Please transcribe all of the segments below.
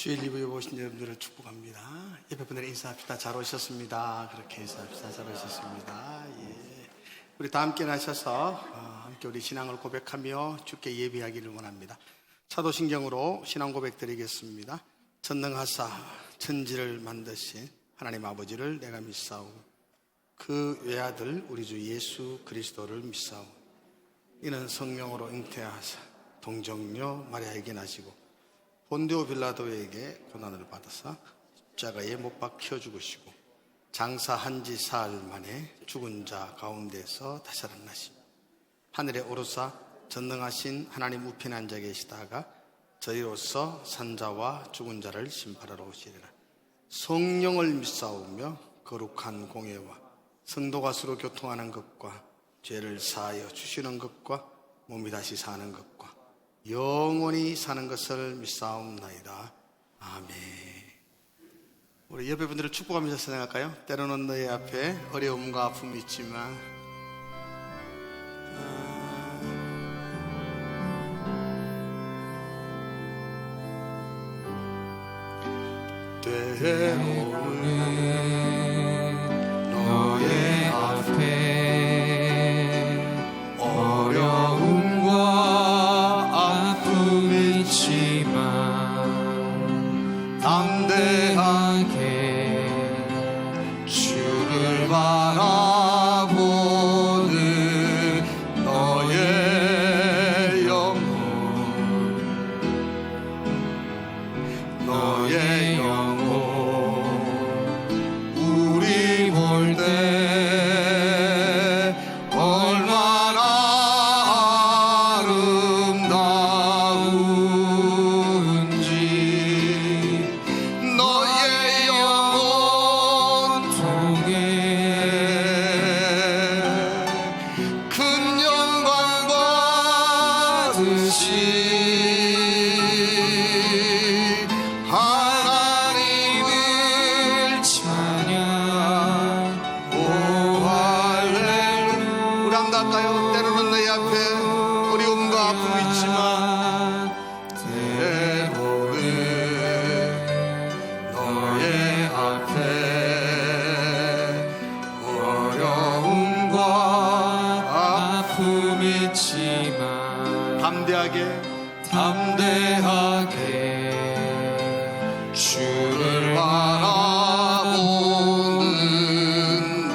주일 리뷰에 오신 여러분들을 축복합니다. 옆에 분들 인사합시다. 잘 오셨습니다. 그렇게 인사합시다. 잘 오셨습니다. 예. 우리 다 함께 나셔서 함께 우리 신앙을 고백하며 주께 예배하기를 원합니다. 차도신경으로 신앙 고백 드리겠습니다. 전능하사 천지를 만드신 하나님 아버지를 내가 믿사오고 그 외아들 우리 주 예수 그리스도를 믿사오고 이는 성령으로 잉태하사 동정녀 마리아에게 나시고 본디오 빌라도에게 고난을 받아서 십자가에 못 박혀 죽으시고 장사한 지 사흘 만에 죽은 자 가운데서 다시 살아나시고 하늘에 오르사 전능하신 하나님 우편에 앉아 계시다가 저희로서 산자와 죽은 자를 심판하러 오시리라. 성령을 믿사오며 거룩한 공예와 성도가 서로 교통하는 것과 죄를 사하여 주시는 것과 몸이 다시 사는 것과 영원히 사는 것을 믿사옵나이다. 아멘. 우리 옆에 분들을 축복하면서 생각할까요? 때로는 너희 앞에 어려움과 아픔이 있지만 때로는 너의 앞에 어려움과 아픔이 있지만 담대하게 주를 바라보는 너의 영혼 너의 영혼 우리 볼 때 얼마나 아름다운지 너의 영혼 통해 큰 영광과 듯이 하나님을 찬양 오 할렐루야. 우리 한번 할까요? 때로는 너희 앞에 어려움과 아픔이 있지만 때로는 너의 앞에 어려움과 아픔이 있지만 담대하게 주를 바라보는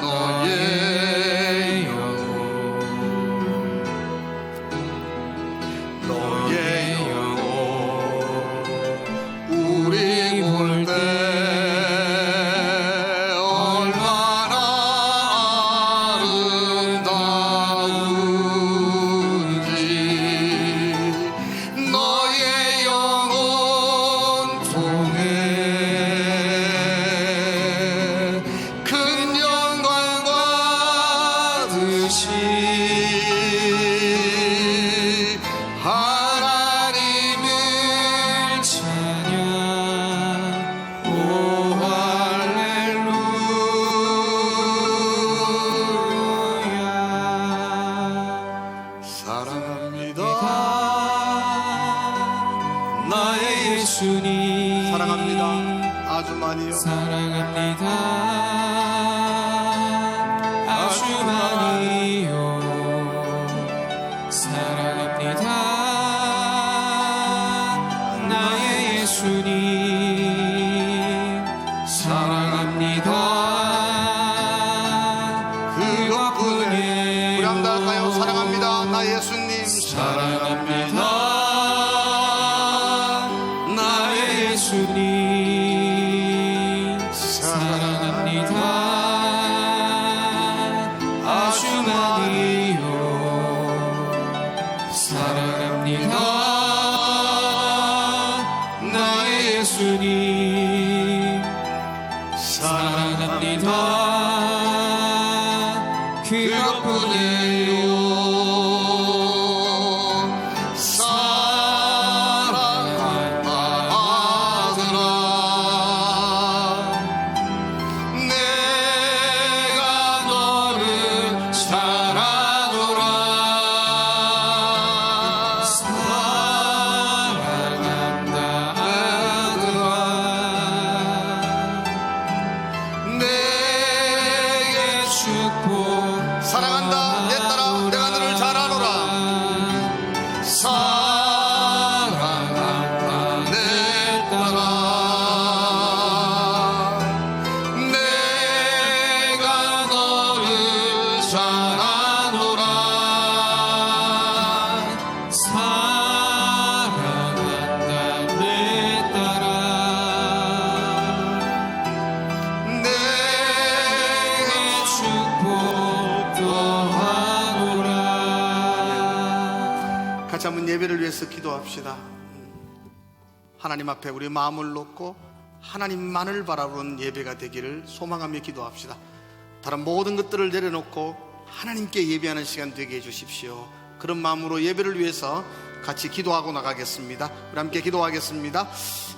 너의 영혼 너의 영혼 우리 볼 때 얼마나 아름다운지 너의 영혼 통해 큰 영광과 듯이 하나님을 찬양 오 할렐루야. 사랑합니다 나의 예수님 사랑합니다. 아주 많이요. 사랑합니다. 아주 많이요. 사랑합니다. 나의 예수님. 사랑합니다. 그것뿐에 우리 한번 할까요? 사랑합니다 나의 예수님. 사랑합니다. 나의 예수님. 사랑합니다. 아주 많이요. 사랑합니다. 나의 예수님. 사랑합니다. 그것뿐이에요. 사랑한다 아들아 내가 너를 사랑하노라. 사랑한다 아들아 축복 사랑한다 내 딸아 내가 너를 잘 아노라. 사랑한다 내 딸아 내가 너를 잘 아노라. 사랑한다 내 딸아 내가 축복도 하노라. 같이 한번 예배를 위해서 기도합시다. 하나님 앞에 우리 마음을 놓고 하나님만을 바라보는 예배가 되기를 소망하며 기도합시다. 다른 모든 것들을 내려놓고 하나님께 예배하는 시간 되게 해주십시오. 그런 마음으로 예배를 위해서 같이 기도하고 나가겠습니다. 우리 함께 기도하겠습니다.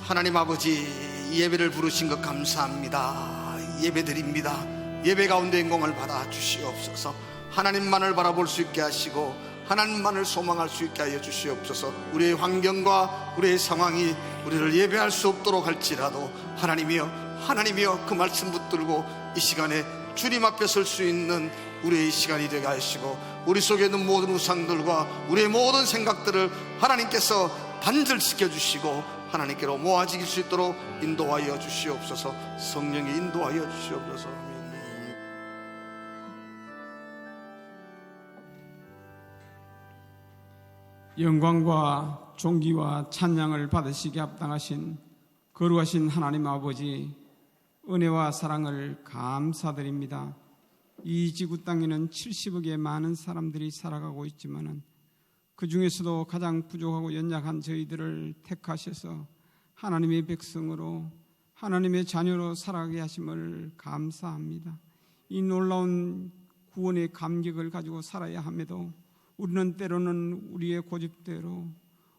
하나님 아버지, 이 예배를 부르신 것 감사합니다. 예배드립니다. 예배 가운데 영광을 받아 주시옵소서. 하나님만을 바라볼 수 있게 하시고 하나님만을 소망할 수 있게 하여 주시옵소서. 우리의 환경과 우리의 상황이 우리를 예배할 수 없도록 할지라도 하나님이여 그 말씀 붙들고 이 시간에 주님 앞에 설 수 있는 우리의 시간이 되게 하시고 우리 속에 있는 모든 우상들과 우리의 모든 생각들을 하나님께서 단절시켜 주시고 하나님께로 모아지길 수 있도록 인도하여 주시옵소서. 성령이 인도하여 주시옵소서. 영광과 존귀와 찬양을 받으시기에 합당하신 거룩하신 하나님 아버지, 은혜와 사랑을 감사드립니다. 이 지구 땅에는 70억의 많은 사람들이 살아가고 있지만 그 중에서도 가장 부족하고 연약한 저희들을 택하셔서 하나님의 백성으로 하나님의 자녀로 살아가게 하심을 감사합니다. 이 놀라운 구원의 감격을 가지고 살아야 함에도 우리는 때로는 우리의 고집대로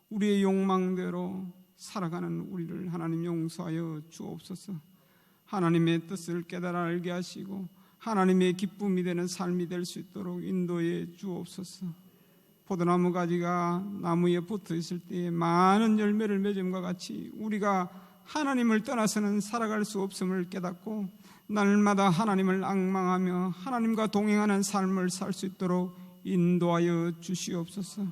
우리의 욕망대로 살아가는 우리를 하나님 용서하여 주옵소서. 하나님의 뜻을 깨달아 알게 하시고 하나님의 기쁨이 되는 삶이 될 수 있도록 인도해 주옵소서. 포도나무 가지가 나무에 붙어 있을 때에 많은 열매를 맺음과 같이 우리가 하나님을 떠나서는 살아갈 수 없음을 깨닫고 날마다 하나님을 앙망하며 하나님과 동행하는 삶을 살 수 있도록 인도하여 주시옵소서.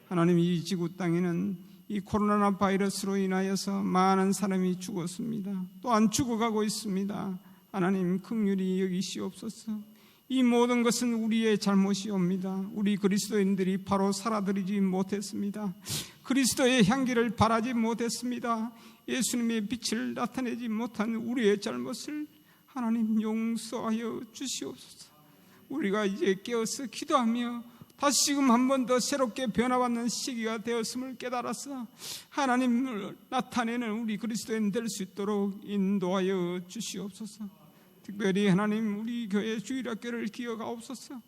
하나님, 이 지구 땅에는 이 코로나 바이러스로 인하여서 많은 사람이 죽었습니다. 또한 죽어가고 있습니다. 하나님, 긍휼히 여기시옵소서. 이 모든 것은 우리의 잘못이옵니다. 우리 그리스도인들이 바로 살아들이지 못했습니다. 그리스도의 향기를 바라지 못했습니다. 예수님의 빛을 나타내지 못한 우리의 잘못을 하나님 용서하여 주시옵소서. 우리가 이제 깨어서 기도하며 다시금 한 번 더 새롭게 변화받는 시기가 되었음을 깨달아서 하나님을 나타내는 우리 그리스도인 될 수 있도록 인도하여 주시옵소서. 특별히 하나님, 우리 교회 주일학교를 기억하옵소서.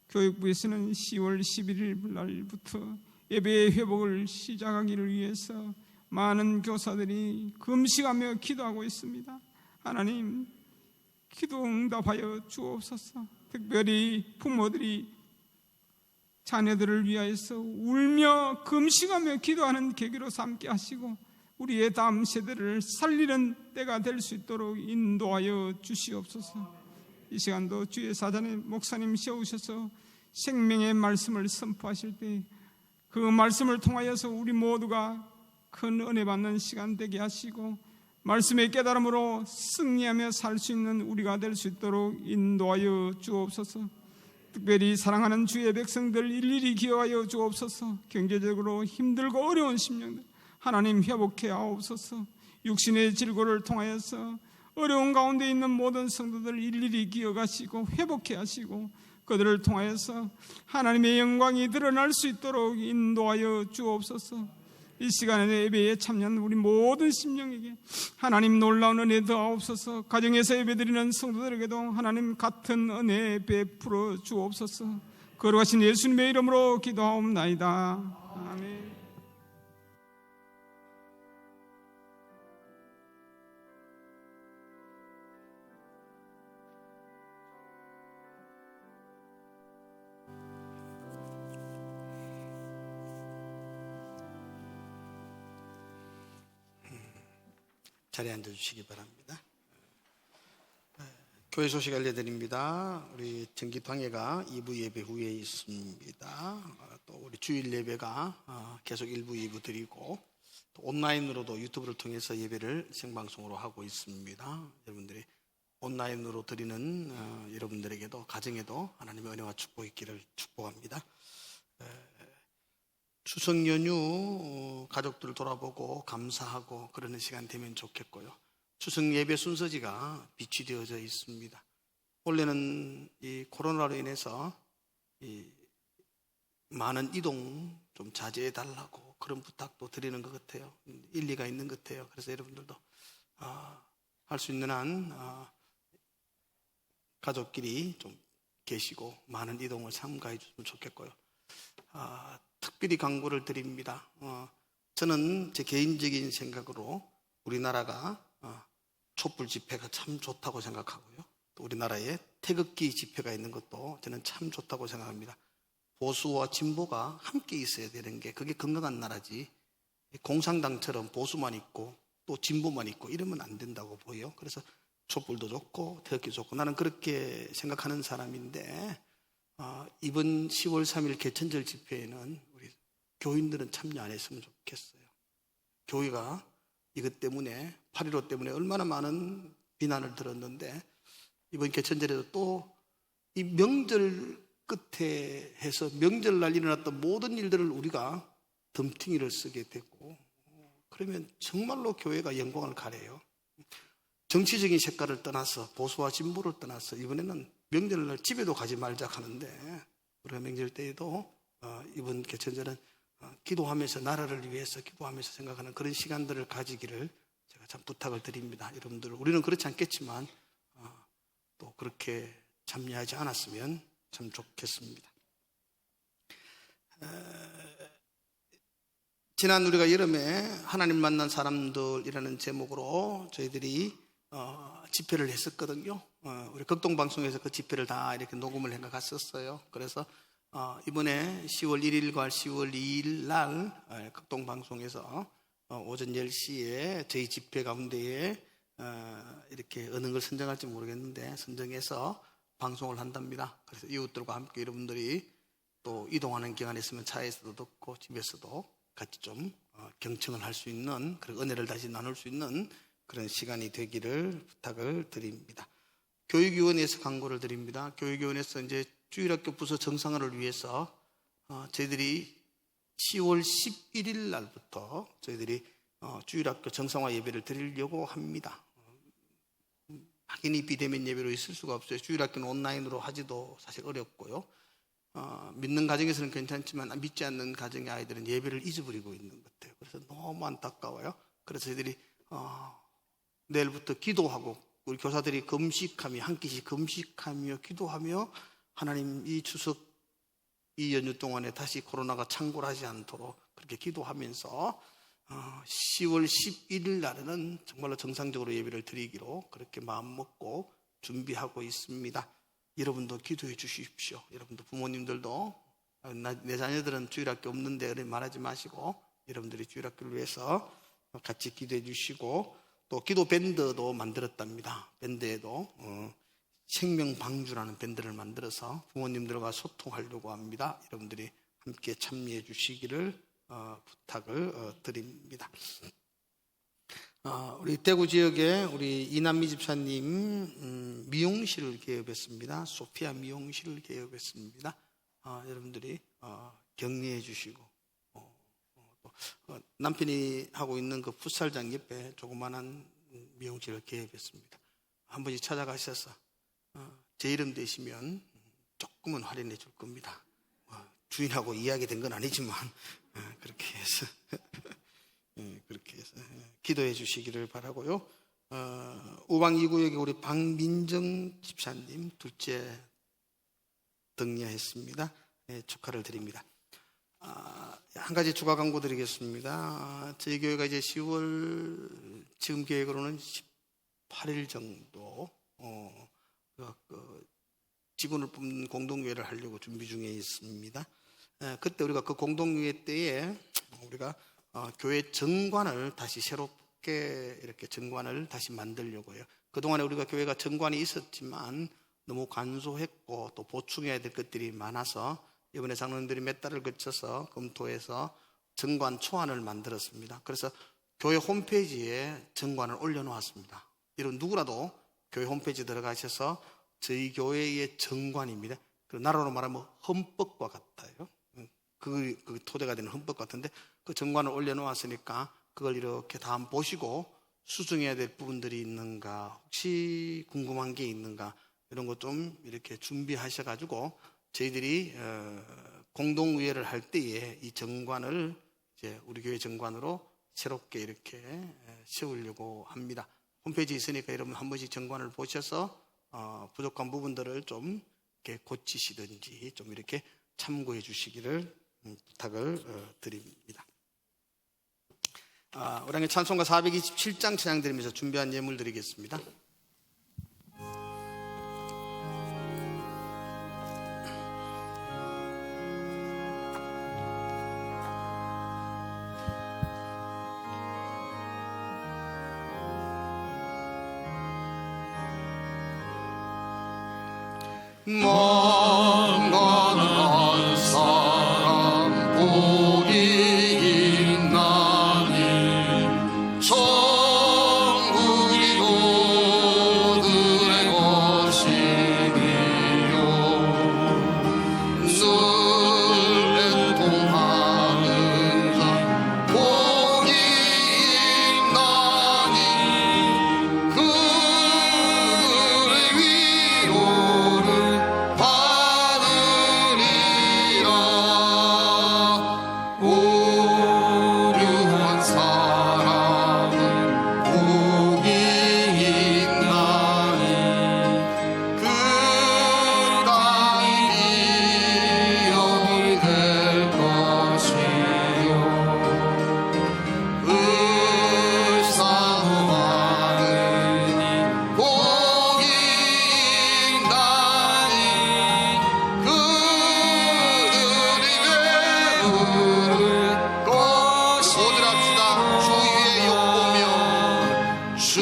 교육부에서는 10월 11일 날부터 예배의 회복을 시작하기를 위해서 많은 교사들이 금식하며 기도하고 있습니다. 하나님, 기도 응답하여 주옵소서. 특별히 부모들이 자녀들을 위하여서 울며 금식하며 기도하는 계기로 삼게 하시고 우리의 다음 세대를 살리는 때가 될 수 있도록 인도하여 주시옵소서. 이 시간도 주의 사전에 목사님 세우셔서 생명의 말씀을 선포하실 때 그 말씀을 통하여서 우리 모두가 큰 은혜 받는 시간 되게 하시고 말씀의 깨달음으로 승리하며 살 수 있는 우리가 될 수 있도록 인도하여 주옵소서. 특별히 사랑하는 주의 백성들 일일이 기억하여 주옵소서. 경제적으로 힘들고 어려운 심령들 하나님 회복해 하옵소서. 육신의 질고를 통하여서 어려운 가운데 있는 모든 성도들 일일이 기억하시고 회복해 하시고 그들을 통하여서 하나님의 영광이 드러날 수 있도록 인도하여 주옵소서. 이 시간에 예배에 참여한 우리 모든 심령에게 하나님 놀라운 은혜 더하옵소서. 가정에서 예배드리는 성도들에게도 하나님 같은 은혜 베풀어 주옵소서. 거룩하신 예수님의 이름으로 기도하옵나이다. 아멘. 자리에 앉아주시기 바랍니다. 교회 소식 알려드립니다. 우리 정기당회가 2부 예배 후에 있습니다. 또 우리 주일 예배가 계속 1부, 2부 드리고 또 온라인으로도 유튜브를 통해서 예배를 생방송으로 하고 있습니다. 여러분들이 온라인으로 드리는 여러분들에게도 가정에도 하나님의 은혜와 축복이 있기를 축복합니다. 추석 연휴 가족들 돌아보고 감사하고 그러는 시간 되면 좋겠고요. 추석 예배 순서지가 비치되어져 있습니다. 원래는 이 코로나로 인해서 이 많은 이동 좀 자제해 달라고 그런 부탁도 드리는 것 같아요. 일리가 있는 것 같아요. 그래서 여러분들도 할 수 있는 한 가족끼리 좀 계시고 많은 이동을 삼가해 주시면 좋겠고요. 특별히 강구를 드립니다. 저는 제 개인적인 생각으로 우리나라가 촛불 집회가 참 좋다고 생각하고요. 또 우리나라에 태극기 집회가 있는 것도 저는 참 좋다고 생각합니다. 보수와 진보가 함께 있어야 되는 게 그게 건강한 나라지, 공산당처럼 보수만 있고 또 진보만 있고 이러면 안 된다고 보여요. 그래서 촛불도 좋고 태극기도 좋고 나는 그렇게 생각하는 사람인데 이번 10월 3일 개천절 집회에는 우리 교인들은 참여 안 했으면 좋겠어요. 교회가 이것 때문에 8.15 때문에 얼마나 많은 비난을 들었는데 이번 개천절에도 또 이 명절 끝에 해서 명절날 일어났던 모든 일들을 우리가 덤팅이를 쓰게 되고 그러면 정말로 교회가 영광을 가려요. 정치적인 색깔을 떠나서 보수와 진보를 떠나서 이번에는 명절날 집에도 가지 말자 하는데 우리가 명절 때에도 이번 개천절은 기도하면서 나라를 위해서 기도하면서 생각하는 그런 시간들을 가지기를 제가 참 부탁을 드립니다. 여러분들 우리는 그렇지 않겠지만 또 그렇게 참여하지 않았으면 참 좋겠습니다. 지난 우리가 여름에 하나님 만난 사람들이라는 제목으로 저희들이 집회를 했었거든요. 우리 극동방송에서 그 집회를 다 이렇게 녹음을 해 갔었어요. 그래서 이번에 10월 1일과 10월 2일 날 극동방송에서 오전 10시에 저희 집회 가운데에 이렇게 어느 걸 선정할지 모르겠는데 선정해서 방송을 한답니다. 그래서 이웃들과 함께 여러분들이 또 이동하는 기간에 있으면 차에서도 듣고 집에서도 같이 좀 경청을 할 수 있는 그런 은혜를 다시 나눌 수 있는 그런 시간이 되기를 부탁을 드립니다. 교육위원회에서 광고를 드립니다. 교육위원회에서 이제 주일학교 부서 정상화를 위해서 저희들이 10월 11일 날부터 저희들이 주일학교 정상화 예배를 드리려고 합니다. 확인이 비대면 예배로 있을 수가 없어요. 주일학교는 온라인으로 하지도 사실 어렵고요. 믿는 가정에서는 괜찮지만 믿지 않는 가정의 아이들은 예배를 잊어버리고 있는 것 같아요. 그래서 너무 안타까워요. 그래서 저희들이 내일부터 기도하고 우리 교사들이 금식하며 한 끼씩 금식하며 기도하며 하나님 이 추석 이 연휴 동안에 다시 코로나가 창궐하지 않도록 그렇게 기도하면서 10월 11일 날에는 정말로 정상적으로 예배를 드리기로 그렇게 마음먹고 준비하고 있습니다. 여러분도 기도해 주십시오. 여러분도 부모님들도 내 자녀들은 주일학교 없는데 그렇게 말하지 마시고 여러분들이 주일학교를 위해서 같이 기도해 주시고 또 기도 밴드도 만들었답니다. 밴드에도 생명방주라는 밴드를 만들어서 부모님들과 소통하려고 합니다. 여러분들이 함께 참여해 주시기를 부탁을 드립니다. 우리 대구 지역에 우리 이남미 집사님 미용실을 개업했습니다. 소피아 미용실을 개업했습니다. 여러분들이 격려해 주시고 남편이 하고 있는 그 풋살장 옆에 조그마한 미용실을 개업했습니다. 한 번씩 찾아가셔서 제 이름 대시면 조금은 할인해 줄 겁니다. 주인하고 이야기된 건 아니지만 그렇게 해서 그렇게 해서 기도해 주시기를 바라고요. 우방 2구역에 우리 박민정 집사님 둘째 등려했습니다. 축하를 드립니다. 한 가지 추가 광고 드리겠습니다. 저희 교회가 이제 10월 지금 계획으로는 18일 정도 직원을 뽑는 공동회의를 하려고 준비 중에 있습니다. 그때 우리가 그 공동회의 때에 우리가 교회 정관을 다시 새롭게 이렇게 정관을 다시 만들려고 해요. 그동안에 우리가 교회가 정관이 있었지만 너무 간소했고 또 보충해야 될 것들이 많아서 이번에 장로님들이 몇 달을 거쳐서 검토해서 정관 초안을 만들었습니다. 그래서 교회 홈페이지에 정관을 올려놓았습니다. 이런 누구라도 교회 홈페이지 들어가셔서 저희 교회의 정관입니다. 그 나라로 말하면 헌법과 같아요. 그 토대가 되는 헌법 같은데 그 정관을 올려놓았으니까 그걸 이렇게 다 한번 보시고 수정해야 될 부분들이 있는가, 혹시 궁금한 게 있는가 이런 거 좀 이렇게 준비하셔가지고 저희들이 공동의회를 할 때에 이 정관을 이제 우리 교회 정관으로 새롭게 이렇게 세우려고 합니다. 홈페이지 있으니까 여러분 한 번씩 정관을 보셔서 부족한 부분들을 좀 이렇게 고치시든지 좀 이렇게 참고해 주시기를 부탁을 드립니다. 우리 함께 찬송가 427장 찬양 드리면서 준비한 예물 드리겠습니다. 만만한 사람 복이 있나니 천국이 그들의 것이니요 늘 애통하는 자 복이 있나니 그들의 위로를 받으리라. 오류한 사람은 복이 있나니 그 땅이 기업이 될 것이요 을사노하느니 복이 있나니 그들이 배부를 것이 오늘합시다. 주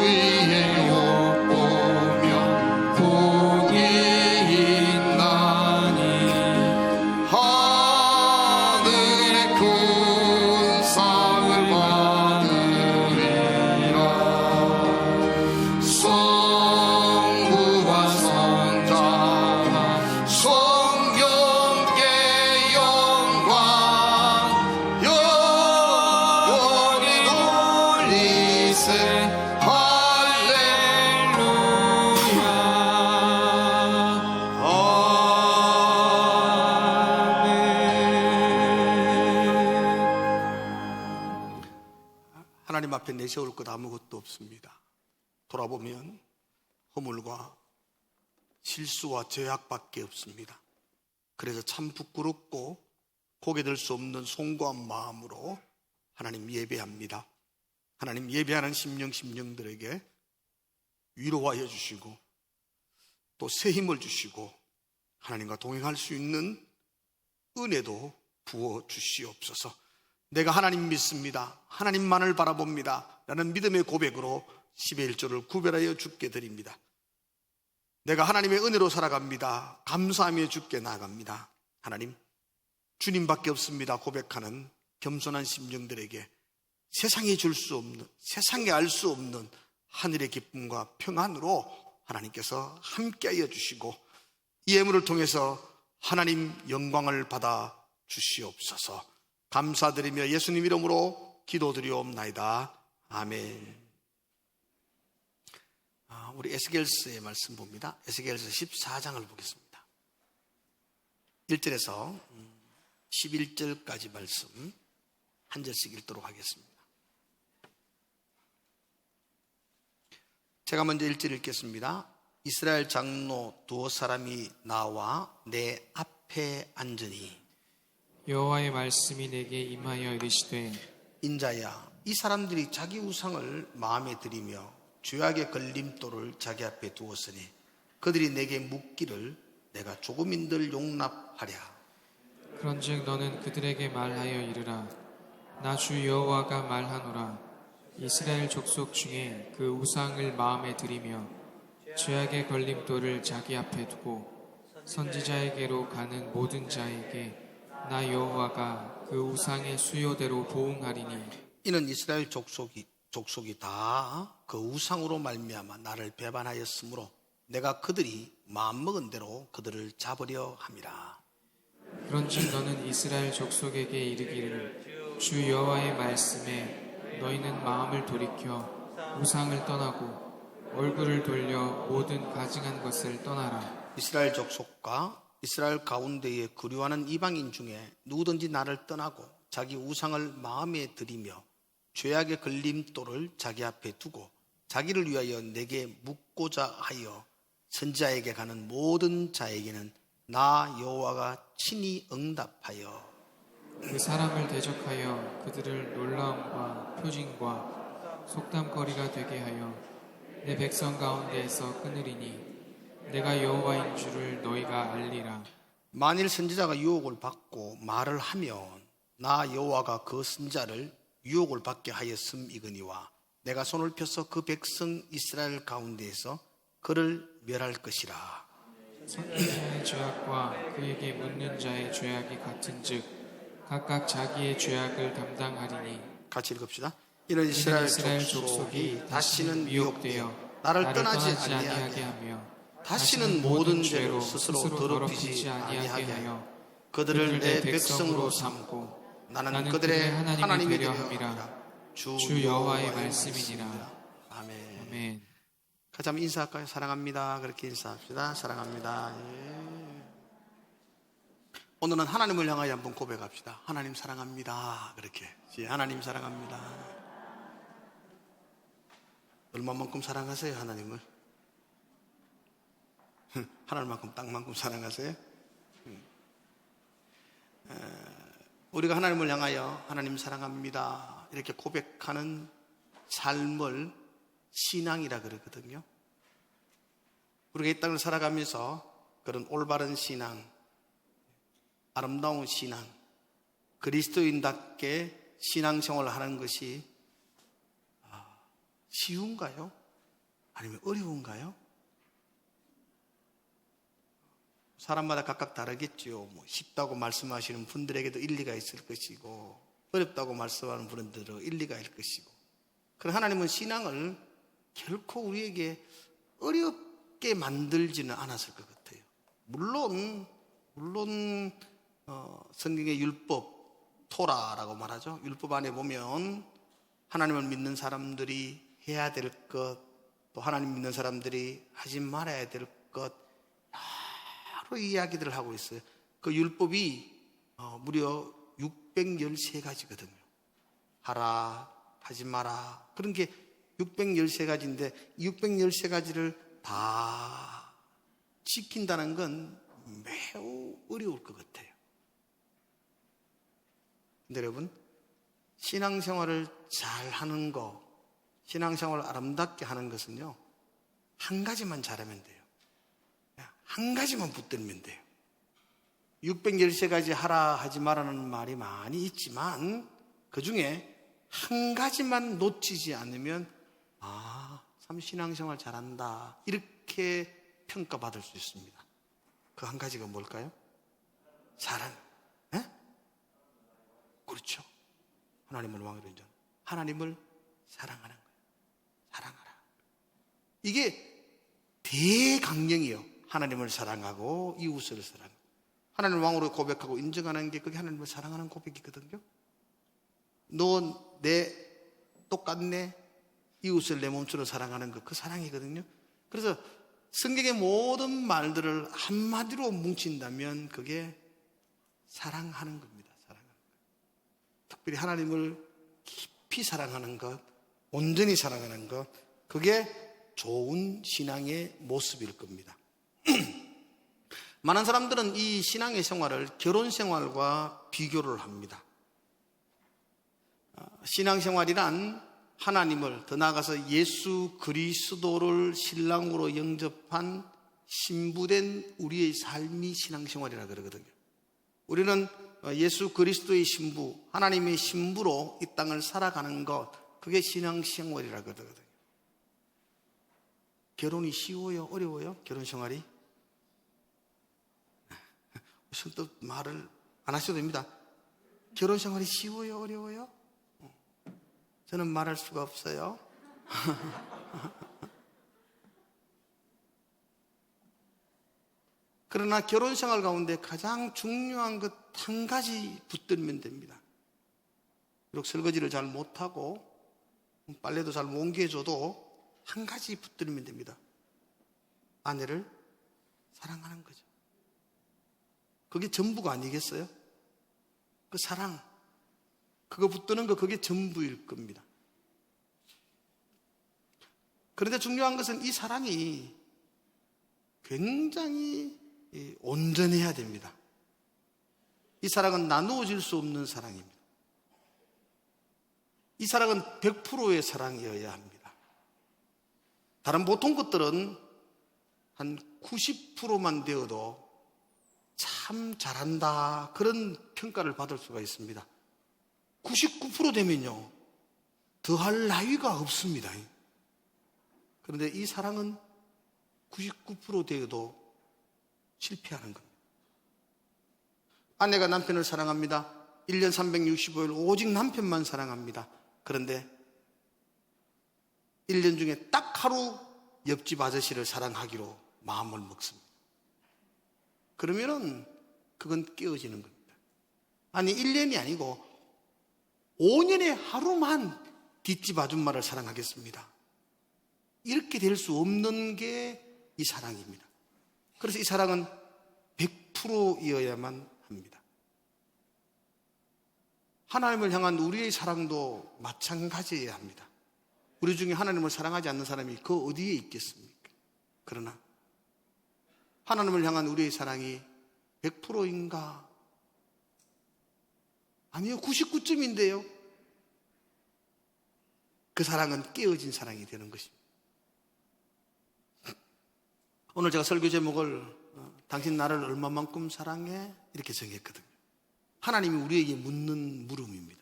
위에 욕 보며 복이 있나니 하늘의 큰 상을 받으리라. 성부와 성자와 성령께 영광 영원히 돌리세. 하나님 앞에 내세울 것 아무것도 없습니다. 돌아보면 허물과 실수와 죄악밖에 없습니다. 그래서 참 부끄럽고 고개 들 수 없는 송구한 마음으로 하나님 예배합니다. 하나님 예배하는 심령들에게 위로하여 주시고 또 새 힘을 주시고 하나님과 동행할 수 있는 은혜도 부어 주시옵소서. 내가 하나님 믿습니다. 하나님만을 바라봅니다. 라는 믿음의 고백으로 10의 1조를 구별하여 주께 드립니다. 내가 하나님의 은혜로 살아갑니다. 감사하며 주께 나아갑니다. 하나님, 주님밖에 없습니다. 고백하는 겸손한 심령들에게 세상에 줄 수 없는, 세상에 알 수 없는 하늘의 기쁨과 평안으로 하나님께서 함께하여 주시고 이 예물을 통해서 하나님 영광을 받아 주시옵소서. 감사드리며 예수님 이름으로 기도드리옵나이다. 아멘. 우리 에스겔서의 말씀 봅니다. 에스겔서 14장을 보겠습니다. 1절에서 11절까지 말씀 한 절씩 읽도록 하겠습니다. 제가 먼저 1절 읽겠습니다. 이스라엘 장로 두어 사람이 나와 내 앞에 앉으니 여호와의 말씀이 내게 임하여 이르시되 인자야, 이 사람들이 자기 우상을 마음에 들이며 죄악의 걸림돌을 자기 앞에 두었으니 그들이 내게 묻기를 내가 조금인들 용납하랴. 그런즉 너는 그들에게 말하여 이르라. 나 주 여호와가 말하노라. 이스라엘 족속 중에 그 우상을 마음에 들이며 죄악의 걸림돌을 자기 앞에 두고 선지자에게로 가는 모든 자에게 나 여호와가 그 우상의 수요대로 보응하리니 이는 이스라엘 족속이 다 그 우상으로 말미암아 나를 배반하였으므로 내가 그들이 마음먹은 대로 그들을 잡으려 함이라. 그런즉 너는 이스라엘 족속에게 이르기를 주 여호와의 말씀에 너희는 마음을 돌이켜 우상을 떠나고 얼굴을 돌려 모든 가증한 것을 떠나라. 이스라엘 족속과 이스라엘 가운데에 거류하는 이방인 중에 누구든지 나를 떠나고 자기 우상을 마음에 들이며 죄악의 걸림돌을 자기 앞에 두고 자기를 위하여 내게 묻고자 하여 선지자에게 가는 모든 자에게는 나 여호와가 친히 응답하여 그 사람을 대적하여 그들을 놀라움과 표징과 속담거리가 되게 하여 내 백성 가운데에서 끊으리니 내가 여호와인 줄을 너희가 알리라. 만일 선지자가 유혹을 받고 말을 하면 나 여호와가 그 선지자를 유혹을 받게 하였음이거니와 내가 손을 펴서 그 백성 이스라엘 가운데에서 그를 멸할 것이라. 선지자의 죄악과 그에게 묻는 자의 죄악이 같은즉 각각 자기의 죄악을 담당하리니 같이 읽읍시다. 이는 이스라엘 족속이 다시는 미혹되어 나를 떠나지 아니하게 하며 다시는 모든 죄로 스스로 더럽히지 아니하게 하여 그들을 내 백성으로 삼고 나는 그들의 하나님이 되려 함이라. 주 여호와의 말씀이니라. 아멘. 아멘. 같이 한번 인사할까요? 사랑합니다. 그렇게 인사합시다. 사랑합니다. 예. 오늘은 하나님을 향하여 한번 고백합시다. 하나님 사랑합니다. 그렇게. 예, 하나님 사랑합니다. 얼마만큼 사랑하세요, 하나님을? 하나님만큼 땅만큼 사랑하세요? 우리가 하나님을 향하여 하나님 사랑합니다 이렇게 고백하는 삶을 신앙이라 그러거든요. 우리가 이 땅을 살아가면서 그런 올바른 신앙, 아름다운 신앙, 그리스도인답게 신앙생활을 하는 것이 쉬운가요? 아니면 어려운가요? 사람마다 각각 다르겠죠. 쉽다고 말씀하시는 분들에게도 일리가 있을 것이고 어렵다고 말씀하는 분들은 일리가 있을 것이고, 그러나 하나님은 신앙을 결코 우리에게 어렵게 만들지는 않았을 것 같아요. 물론 성경의 율법, 토라라고 말하죠. 율법 안에 보면 하나님을 믿는 사람들이 해야 될 것, 또 하나님 믿는 사람들이 하지 말아야 될 것, 여러 이야기들을 하고 있어요. 그 율법이 무려 613가지거든요. 하라, 하지 마라. 그런 게 613가지인데 613가지를 다 지킨다는 건 매우 어려울 것 같아요. 근데 여러분, 신앙생활을 잘 하는 거, 신앙생활을 아름답게 하는 것은요, 한 가지만 잘하면 돼요. 한 가지만 붙들면 돼요. 613가지 하라 하지 말라는 말이 많이 있지만 그 중에 한 가지만 놓치지 않으면 참 신앙생활 잘한다 이렇게 평가받을 수 있습니다. 그 한 가지가 뭘까요? 사랑. 그렇죠. 하나님을 왕으로 인정. 하나님을 사랑하는 거예요. 사랑하라. 이게 대강령이에요. 하나님을 사랑하고 이웃을 사랑하고 하나님을 왕으로 고백하고 인정하는 게 그게 하나님을 사랑하는 고백이거든요. 너 내 똑같네, 이웃을 내 몸처럼 사랑하는 것, 그 사랑이거든요. 그래서 성경의 모든 말들을 한마디로 뭉친다면 그게 사랑하는 겁니다. 사랑하는 것. 특별히 하나님을 깊이 사랑하는 것, 온전히 사랑하는 것, 그게 좋은 신앙의 모습일 겁니다. 많은 사람들은 이 신앙의 생활을 결혼 생활과 비교를 합니다. 신앙생활이란 하나님을, 더 나아가서 예수 그리스도를 신랑으로 영접한 신부된 우리의 삶이 신앙생활이라 그러거든요. 우리는 예수 그리스도의 신부, 하나님의 신부로 이 땅을 살아가는 것, 그게 신앙생활이라 그러거든요. 결혼이 쉬워요? 어려워요? 결혼 생활이? 선뜻 말을 안 하셔도 됩니다. 결혼 생활이 쉬워요? 어려워요? 저는 말할 수가 없어요. 그러나 결혼 생활 가운데 가장 중요한 것 한 가지 붙들면 됩니다. 비록 설거지를 잘 못하고 빨래도 잘 못 옮겨줘도 한 가지 붙들면 됩니다. 아내를 사랑하는 거죠. 그게 전부가 아니겠어요? 그 사랑, 그거 붙드는 거, 그게 전부일 겁니다. 그런데 중요한 것은 이 사랑이 굉장히 온전해야 됩니다. 이 사랑은 나누어질 수 없는 사랑입니다. 이 사랑은 100%의 사랑이어야 합니다. 다른 보통 것들은 한 90%만 되어도 참 잘한다, 그런 평가를 받을 수가 있습니다. 99% 되면요, 더할 나위가 없습니다. 그런데 이 사랑은 99% 되어도 실패하는 겁니다. 아내가 남편을 사랑합니다. 1년 365일 오직 남편만 사랑합니다. 그런데 1년 중에 딱 하루 옆집 아저씨를 사랑하기로 마음을 먹습니다. 그러면은 그건 깨어지는 겁니다. 아니, 1년이 아니고 5년에 하루만 뒷집 아줌마를 사랑하겠습니다. 이렇게 될 수 없는 게 이 사랑입니다. 그래서 이 사랑은 100%이어야만 합니다. 하나님을 향한 우리의 사랑도 마찬가지여야 합니다. 우리 중에 하나님을 사랑하지 않는 사람이 그 어디에 있겠습니까? 그러나 하나님을 향한 우리의 사랑이 100%인가? 아니요, 99점인데요. 그 사랑은 깨어진 사랑이 되는 것입니다. 오늘 제가 설교 제목을 당신 나를 얼마만큼 사랑해? 이렇게 정했거든요. 하나님이 우리에게 묻는 물음입니다.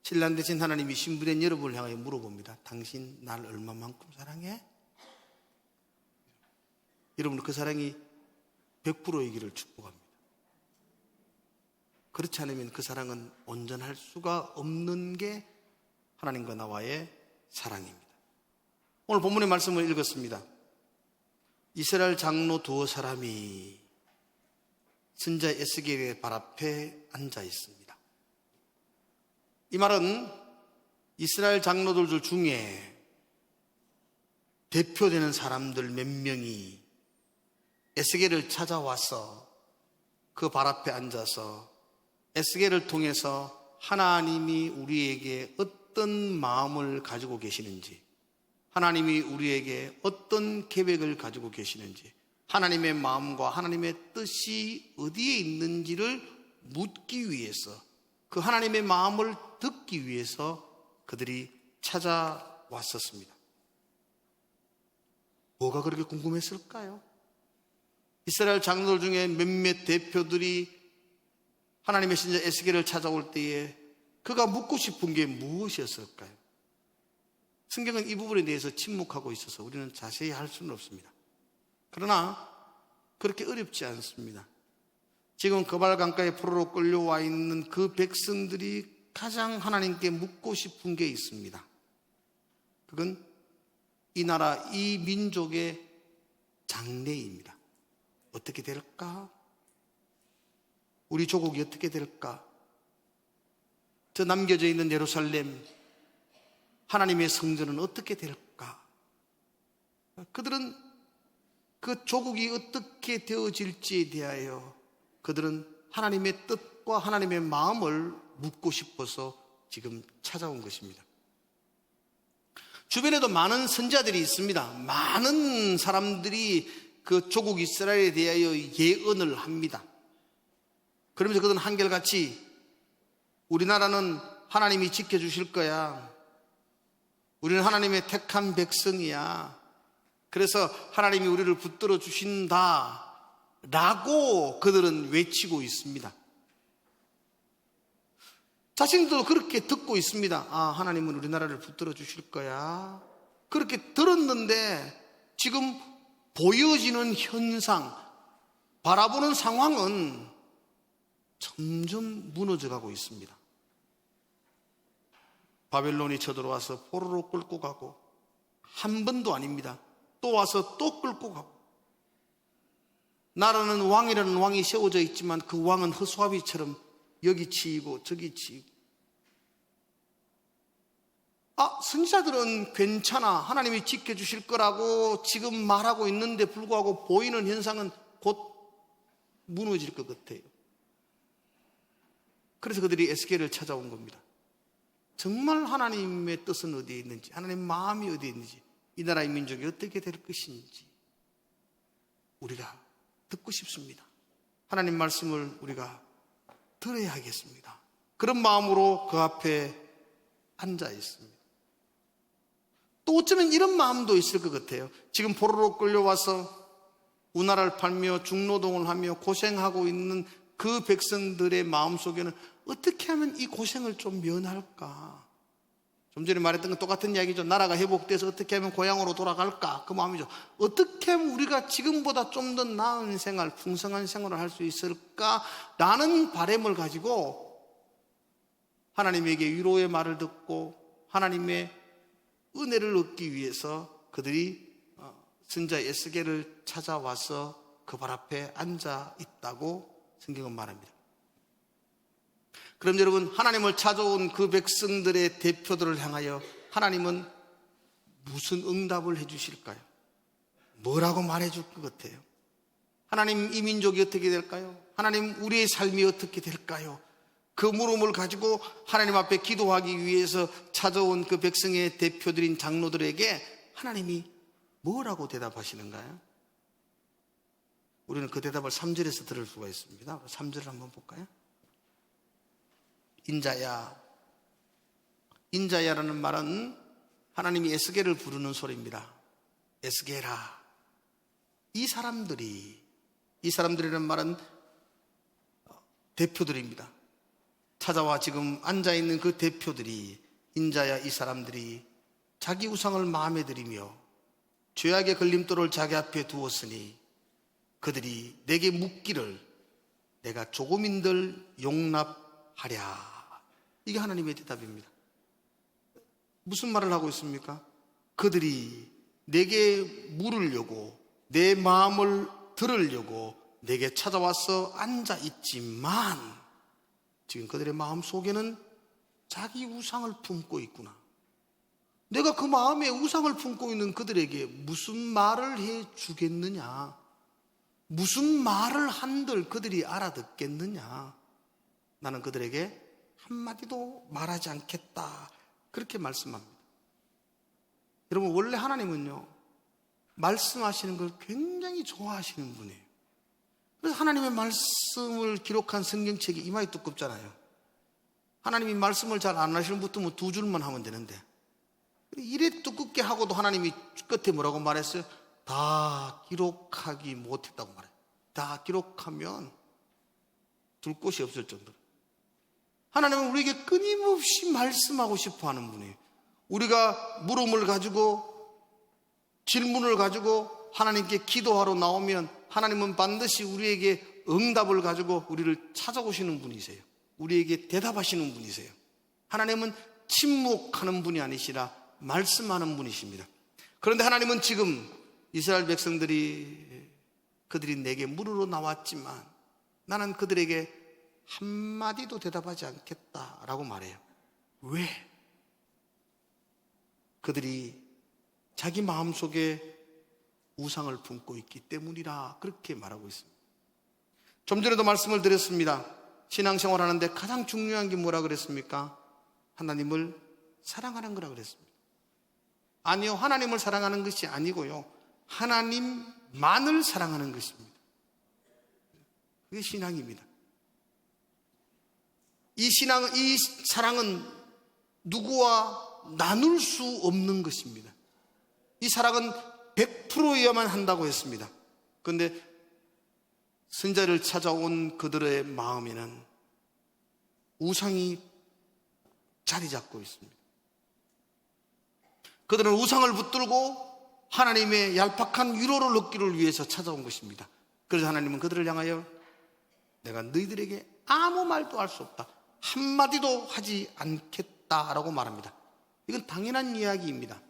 신랑 되신 하나님이 신부된 여러분을 향하여 물어봅니다. 당신 나를 얼마만큼 사랑해? 여러분, 그 사랑이 100%이기를 축복합니다. 그렇지 않으면 그 사랑은 온전할 수가 없는 게 하나님과 나와의 사랑입니다. 오늘 본문의 말씀을 읽었습니다. 이스라엘 장로 두어 사람이 선지자 에스겔의 발 앞에 앉아 있습니다. 이 말은 이스라엘 장로들 중에 대표되는 사람들 몇 명이 에스겔을 찾아와서 그 발 앞에 앉아서 에스겔을 통해서 하나님이 우리에게 어떤 마음을 가지고 계시는지, 하나님이 우리에게 어떤 계획을 가지고 계시는지, 하나님의 마음과 하나님의 뜻이 어디에 있는지를 묻기 위해서, 그 하나님의 마음을 듣기 위해서 그들이 찾아왔었습니다. 뭐가 그렇게 궁금했을까요? 이스라엘 장로들 중에 몇몇 대표들이 하나님의 신자 에스겔을 찾아올 때에 그가 묻고 싶은 게 무엇이었을까요? 성경은 이 부분에 대해서 침묵하고 있어서 우리는 자세히 할 수는 없습니다. 그러나 그렇게 어렵지 않습니다. 지금 그발 강가에 포로로 끌려와 있는 그 백성들이 가장 하나님께 묻고 싶은 게 있습니다. 그건 이 나라, 이 민족의 장래입니다. 어떻게 될까? 우리 조국이 어떻게 될까? 저 남겨져 있는 예루살렘, 하나님의 성전은 어떻게 될까? 그들은 그 조국이 어떻게 되어질지에 대하여 그들은 하나님의 뜻과 하나님의 마음을 묻고 싶어서 지금 찾아온 것입니다. 주변에도 많은 선지자들이 있습니다. 많은 사람들이 그 조국 이스라엘에 대하여 예언을 합니다. 그러면서 그들은 한결같이 우리나라는 하나님이 지켜주실 거야. 우리는 하나님의 택한 백성이야. 그래서 하나님이 우리를 붙들어 주신다 라고 그들은 외치고 있습니다. 자신들도 그렇게 듣고 있습니다. 아, 하나님은 우리나라를 붙들어 주실 거야. 그렇게 들었는데 지금 보여지는 현상, 바라보는 상황은 점점 무너져가고 있습니다. 바벨론이 쳐들어와서 포로로 끌고 가고, 한 번도 아닙니다. 또 와서 또 끌고 가고, 나라는 왕이라는 왕이 세워져 있지만 그 왕은 허수아비처럼 여기 치이고 저기 치이고. 선지자들은 괜찮아, 하나님이 지켜주실 거라고 지금 말하고 있는데 불구하고 보이는 현상은 곧 무너질 것 같아요. 그래서 그들이 에스겔을 찾아온 겁니다. 정말 하나님의 뜻은 어디에 있는지, 하나님의 마음이 어디에 있는지, 이 나라의 민족이 어떻게 될 것인지 우리가 듣고 싶습니다. 하나님 말씀을 우리가 들어야 하겠습니다. 그런 마음으로 그 앞에 앉아 있습니다. 또 어쩌면 이런 마음도 있을 것 같아요. 지금 포로로 끌려와서 우나라를 팔며 중노동을 하며 고생하고 있는 그 백성들의 마음속에는 어떻게 하면 이 고생을 좀 면할까? 좀 전에 말했던 건 똑같은 이야기죠. 나라가 회복돼서 어떻게 하면 고향으로 돌아갈까? 그 마음이죠. 어떻게 하면 우리가 지금보다 좀 더 나은 생활, 풍성한 생활을 할 수 있을까? 라는 바람을 가지고 하나님에게 위로의 말을 듣고 하나님의 은혜를 얻기 위해서 그들이 선지자 에스겔을 찾아와서 그 발 앞에 앉아 있다고 성경은 말합니다. 그럼 여러분, 하나님을 찾아온 그 백성들의 대표들을 향하여 하나님은 무슨 응답을 해 주실까요? 뭐라고 말해 줄 것 같아요? 하나님, 이 민족이 어떻게 될까요? 하나님, 우리의 삶이 어떻게 될까요? 그 물음을 가지고 하나님 앞에 기도하기 위해서 찾아온 그 백성의 대표들인 장로들에게 하나님이 뭐라고 대답하시는가요? 우리는 그 대답을 3절에서 들을 수가 있습니다. 3절을 한번 볼까요? 인자야라는 말은 하나님이 에스겔을 부르는 소리입니다. 에스겔아. 이 사람들이라는 말은 대표들입니다. 찾아와 지금 앉아있는 그 대표들이, 인자야, 이 사람들이 자기 우상을 마음에 들이며 죄악의 걸림돌을 자기 앞에 두었으니 그들이 내게 묻기를 내가 조금인들 용납하랴. 이게 하나님의 대답입니다. 무슨 말을 하고 있습니까? 그들이 내게 물으려고, 내 마음을 들으려고 내게 찾아와서 앉아 있지만 지금 그들의 마음 속에는 자기 우상을 품고 있구나. 내가 그 마음에 우상을 품고 있는 그들에게 무슨 말을 해 주겠느냐? 무슨 말을 한들 그들이 알아듣겠느냐? 나는 그들에게 한마디도 말하지 않겠다. 그렇게 말씀합니다. 여러분, 원래 하나님은요, 말씀하시는 걸 굉장히 좋아하시는 분이에요. 그래서 하나님의 말씀을 기록한 성경책이 이마에 두껍잖아요. 하나님이 말씀을 잘 안 하시는 분은 2줄만 하면 되는데, 이래 두껍게 하고도 하나님이 끝에 뭐라고 말했어요? 다 기록하기 못했다고 말해요. 다 기록하면 둘 곳이 없을 정도로. 하나님은 우리에게 끊임없이 말씀하고 싶어 하는 분이에요. 우리가 물음을 가지고, 질문을 가지고 하나님께 기도하러 나오면 하나님은 반드시 우리에게 응답을 가지고 우리를 찾아오시는 분이세요. 우리에게 대답하시는 분이세요. 하나님은 침묵하는 분이 아니시라 말씀하는 분이십니다. 그런데 하나님은 지금 이스라엘 백성들이 그들이 내게 물으러 나왔지만 나는 그들에게 한마디도 대답하지 않겠다라고 말해요. 왜? 그들이 자기 마음속에 우상을 품고 있기 때문이라 그렇게 말하고 있습니다. 좀 전에도 말씀을 드렸습니다. 신앙생활 하는데 가장 중요한 게 뭐라 그랬습니까? 하나님을 사랑하는 거라 그랬습니다. 아니요, 하나님을 사랑하는 것이 아니고요, 하나님만을 사랑하는 것입니다. 그게 신앙입니다. 이 사랑은 누구와 나눌 수 없는 것입니다. 이 사랑은 100%여야만 한다고 했습니다. 그런데 선지자를 찾아온 그들의 마음에는 우상이 자리 잡고 있습니다. 그들은 우상을 붙들고 하나님의 얄팍한 위로를 얻기를 위해서 찾아온 것입니다. 그래서 하나님은 그들을 향하여 내가 너희들에게 아무 말도 할 수 없다, 한마디도 하지 않겠다라고 말합니다. 이건 당연한 이야기입니다.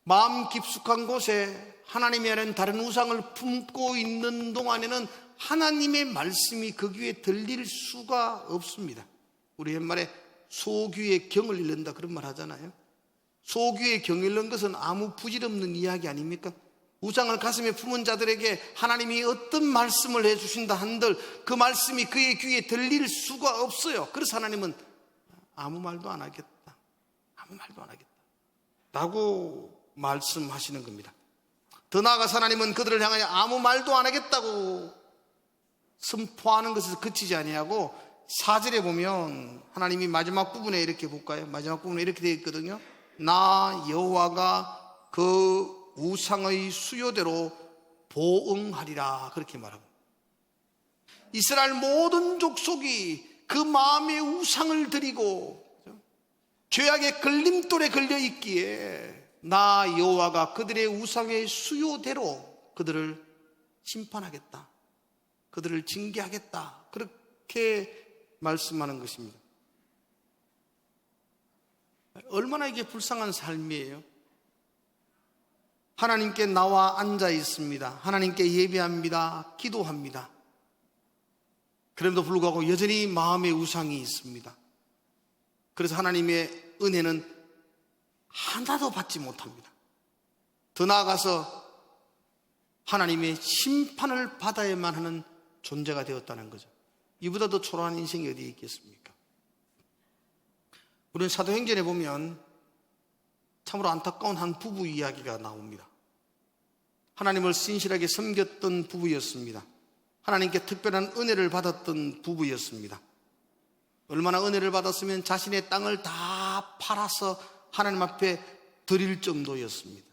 마음 깊숙한 곳에 하나님이 아닌 다른 우상을 품고 있는 동안에는 하나님의 말씀이 그 귀에 들릴 수가 없습니다. 우리 옛말에 소귀에 경을 잃는다 그런 말 하잖아요. 소귀에 경 잃는 것은 아무 부질없는 이야기 아닙니까? 우상을 가슴에 품은 자들에게 하나님이 어떤 말씀을 해주신다 한들 그 말씀이 그의 귀에 들릴 수가 없어요. 그래서 하나님은 아무 말도 안 하겠다, 아무 말도 안 하겠다 라고 말씀하시는 겁니다. 더 나아가서 하나님은 그들을 향하여 아무 말도 안 하겠다고 선포하는 것에서 그치지 아니하고 4절에 보면 하나님이 마지막 부분에 이렇게 볼까요? 마지막 부분에 이렇게 되어 있거든요. 나 여호와가 그 우상의 수요대로 보응하리라, 그렇게 말하고, 이스라엘 모든 족속이 그 마음의 우상을 드리고 죄악의 걸림돌에 걸려 있기에 나 여호와가 그들의 우상의 수요대로 그들을 심판하겠다, 그들을 징계하겠다, 그렇게 말씀하는 것입니다. 얼마나 이게 불쌍한 삶이에요. 하나님께 나와 앉아 있습니다. 하나님께 예배합니다. 기도합니다. 그럼에도 불구하고 여전히 마음의 우상이 있습니다. 그래서 하나님의 은혜는 하나도 받지 못합니다. 더 나아가서 하나님의 심판을 받아야만 하는 존재가 되었다는 거죠. 이보다 더 초라한 인생이 어디에 있겠습니까? 우리는 사도행전에 보면 참으로 안타까운 한 부부 이야기가 나옵니다. 하나님을 신실하게 섬겼던 부부였습니다. 하나님께 특별한 은혜를 받았던 부부였습니다. 얼마나 은혜를 받았으면 자신의 땅을 다 팔아서 하나님 앞에 드릴 정도였습니다.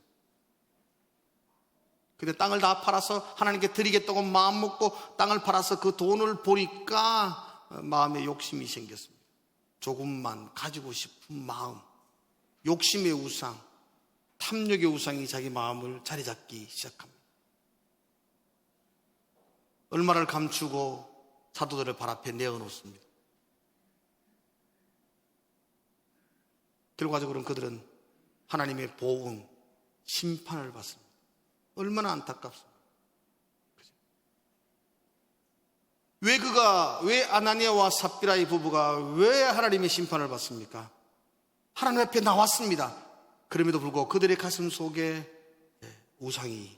근데 땅을 다 팔아서 하나님께 드리겠다고 마음 먹고 땅을 팔아서 그 돈을 보니까 마음에 욕심이 생겼습니다. 조금만 가지고 싶은 마음, 욕심의 우상, 탐욕의 우상이 자기 마음을 자리 잡기 시작합니다. 얼마를 감추고 사도들을 발 앞에 내어놓습니다. 결과적으로는 그들은 하나님의 보응, 심판을 받습니다. 얼마나 안타깝습니까? 왜 아나니아와 삽비라의 부부가 왜 하나님의 심판을 받습니까? 하나님 앞에 나왔습니다. 그럼에도 불구하고 그들의 가슴 속에 우상이,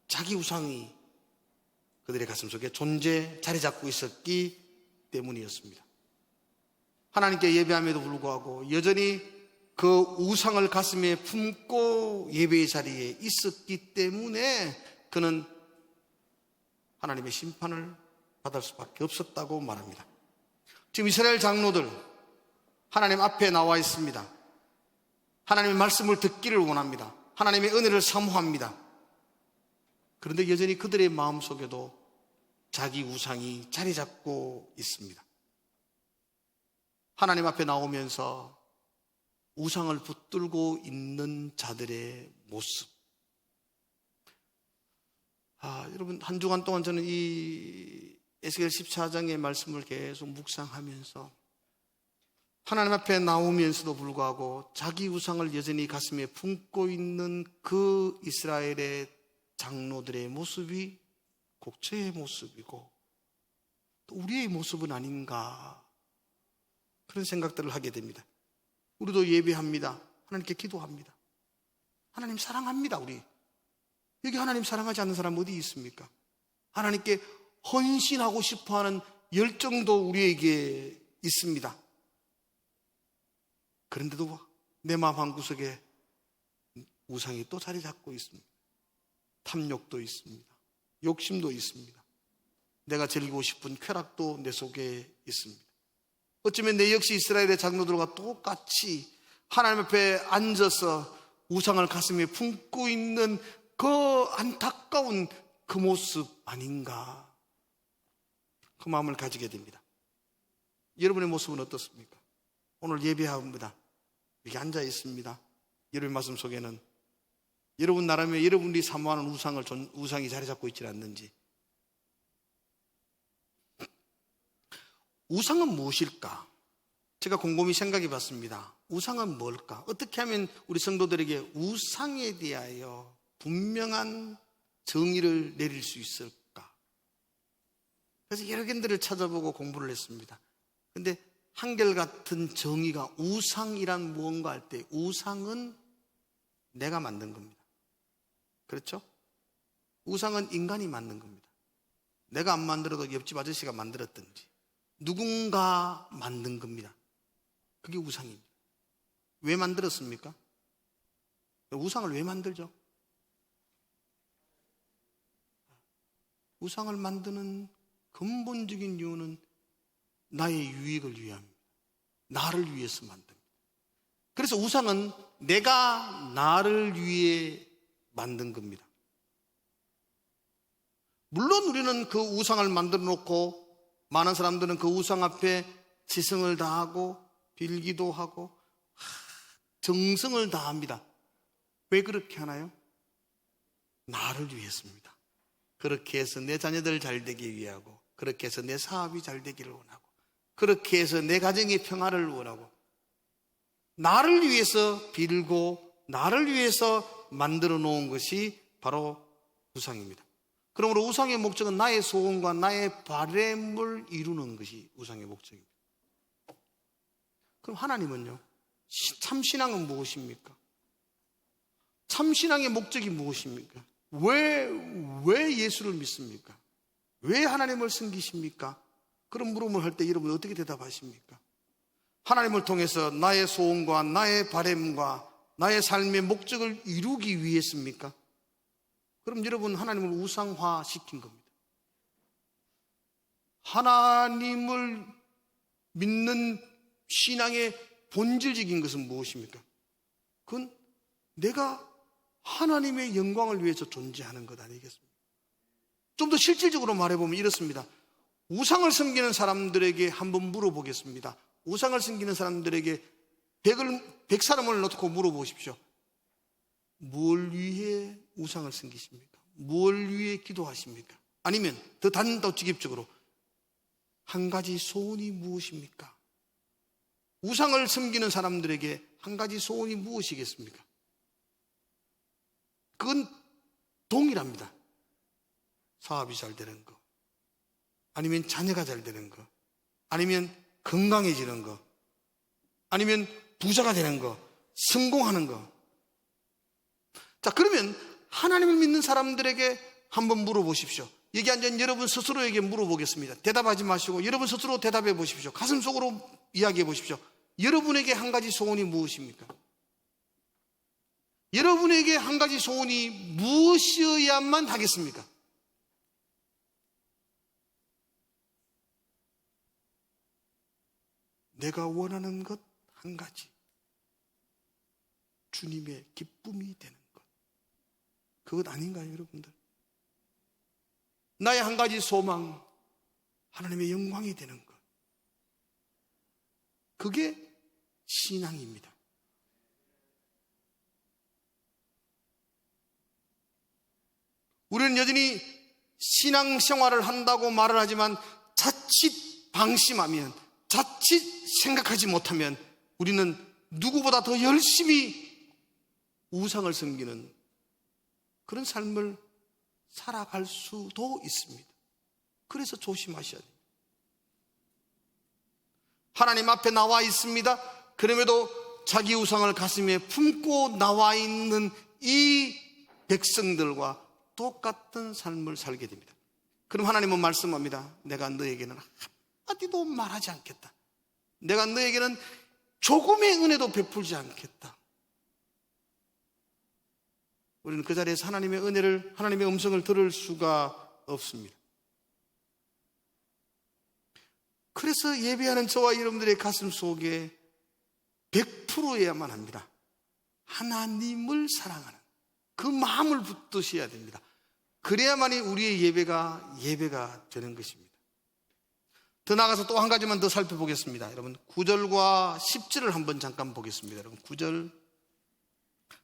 자기 우상이 그들의 가슴 속에 자리 잡고 있었기 때문이었습니다. 하나님께 예배함에도 불구하고 여전히 그 우상을 가슴에 품고 예배의 자리에 있었기 때문에 그는 하나님의 심판을 받을 수밖에 없었다고 말합니다. 지금 이스라엘 장로들 하나님 앞에 나와 있습니다. 하나님의 말씀을 듣기를 원합니다. 하나님의 은혜를 사모합니다. 그런데 여전히 그들의 마음속에도 자기 우상이 자리 잡고 있습니다. 하나님 앞에 나오면서 우상을 붙들고 있는 자들의 모습. 여러분, 한 주간 동안 저는 이 에스겔 14장의 말씀을 계속 묵상하면서 하나님 앞에 나오면서도 불구하고 자기 우상을 여전히 가슴에 품고 있는 그 이스라엘의 장로들의 모습이 곡처의 모습이고 또 우리의 모습은 아닌가, 그런 생각들을 하게 됩니다. 우리도 예배합니다. 하나님께 기도합니다. 하나님 사랑합니다. 우리 여기 하나님 사랑하지 않는 사람 어디 있습니까? 하나님께 헌신하고 싶어하는 열정도 우리에게 있습니다. 그런데도 내 마음 한구석에 우상이 또 자리 잡고 있습니다. 탐욕도 있습니다. 욕심도 있습니다. 내가 즐기고 싶은 쾌락도 내 속에 있습니다. 어쩌면 내 역시 이스라엘의 장로들과 똑같이 하나님 앞에 앉아서 우상을 가슴에 품고 있는 그 안타까운 그 모습 아닌가, 그 마음을 가지게 됩니다. 여러분의 모습은 어떻습니까? 오늘 예배합니다. 여기 앉아 있습니다. 여러분 말씀 속에는 여러분 나라면 여러분들이 사모하는 우상이 자리 잡고 있지 않는지. 우상은 무엇일까? 제가 곰곰이 생각해 봤습니다. 우상은 뭘까? 어떻게 하면 우리 성도들에게 우상에 대하여 분명한 정의를 내릴 수 있을까? 그래서 여러 견들을 찾아보고 공부를 했습니다. 근데 한결같은 정의가 우상이란 무언가 할 때 우상은 내가 만든 겁니다. 그렇죠? 우상은 인간이 만든 겁니다. 내가 안 만들어도 옆집 아저씨가 만들었든지 누군가 만든 겁니다. 그게 우상입니다. 왜 만들었습니까? 우상을 왜 만들죠? 우상을 만드는 근본적인 이유는 나의 유익을 위함입니다. 나를 위해서 만듭니다. 그래서 우상은 내가 나를 위해 만든 겁니다. 물론 우리는 그 우상을 만들어 놓고 많은 사람들은 그 우상 앞에 지성을 다하고 빌기도 하고 정성을 다합니다. 왜 그렇게 하나요? 나를 위해서입니다. 그렇게 해서 내 자녀들 잘 되기 위하고, 그렇게 해서 내 사업이 잘 되기를 원하고, 그렇게 해서 내 가정의 평화를 원하고, 나를 위해서 빌고 나를 위해서 만들어 놓은 것이 바로 우상입니다. 그러므로 우상의 목적은 나의 소원과 나의 바램을 이루는 것이 우상의 목적입니다. 그럼 하나님은요? 참신앙은 무엇입니까? 참신앙의 목적이 무엇입니까? 왜 예수를 믿습니까? 왜 하나님을 섬기십니까? 그런 물음을 할 때 여러분 어떻게 대답하십니까? 하나님을 통해서 나의 소원과 나의 바램과 나의 삶의 목적을 이루기 위해서입니까? 그럼 여러분 하나님을 우상화 시킨 겁니다. 하나님을 믿는 신앙의 본질적인 것은 무엇입니까? 그건 내가 하나님의 영광을 위해서 존재하는 것 아니겠습니까? 좀 더 실질적으로 말해보면 이렇습니다. 우상을 섬기는 사람들에게 한번 물어보겠습니다. 우상을 섬기는 사람들에게 100사람을 놓고 물어보십시오. 뭘 위해 우상을 섬기십니까? 뭘 위해 기도하십니까? 아니면 더 단도직입적으로 한 가지 소원이 무엇입니까? 우상을 섬기는 사람들에게 한 가지 소원이 무엇이겠습니까? 그건 동일합니다. 사업이 잘 되는 거, 아니면 자녀가 잘 되는 거, 아니면 건강해지는 거, 아니면 부자가 되는 거, 성공하는 거. 자, 그러면 하나님을 믿는 사람들에게 한번 물어보십시오. 여기 앉은 여러분 스스로에게 물어보겠습니다. 대답하지 마시고 여러분 스스로 대답해 보십시오. 가슴 속으로 이야기해 보십시오. 여러분에게 한 가지 소원이 무엇입니까? 여러분에게 한 가지 소원이 무엇이어야만 하겠습니까? 내가 원하는 것 한 가지. 주님의 기쁨이 되는 것. 그것 아닌가요, 여러분들? 나의 한 가지 소망, 하나님의 영광이 되는 것. 그게 신앙입니다. 우리는 여전히 신앙생활을 한다고 말을 하지만 자칫 방심하면, 자칫 생각하지 못하면 우리는 누구보다 더 열심히 우상을 섬기는 그런 삶을 살아갈 수도 있습니다. 그래서 조심하셔야 돼요. 하나님 앞에 나와 있습니다. 그럼에도 자기 우상을 가슴에 품고 나와 있는 이 백성들과 똑같은 삶을 살게 됩니다. 그럼 하나님은 말씀합니다. 내가 너에게는 한마디도 말하지 않겠다. 내가 너에게는 조금의 은혜도 베풀지 않겠다. 우리는 그 자리에서 하나님의 은혜를, 하나님의 음성을 들을 수가 없습니다. 그래서 예배하는 저와 여러분들의 가슴 속에 100%여야만 합니다. 하나님을 사랑하는 그 마음을 붙드셔야 됩니다. 그래야만이 우리의 예배가 되는 것입니다. 더 나아가서 또 한 가지만 더 살펴보겠습니다. 여러분 9절과 10절을 한번 잠깐 보겠습니다. 여러분 9절,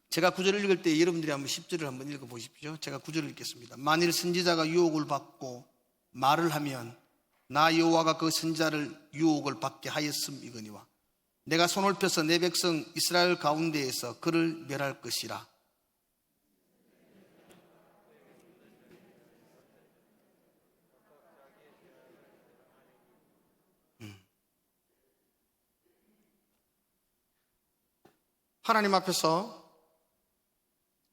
제가 9절을 읽을 때 여러분들이 한번 10절을 한번 읽어보십시오. 제가 9절을 읽겠습니다. 만일 선지자가 유혹을 받고 말을 하면 나 여호와가 그 선지자를 유혹을 받게 하였음이거니와 내가 손을 펴서 내 백성 이스라엘 가운데에서 그를 멸할 것이라. 하나님 앞에서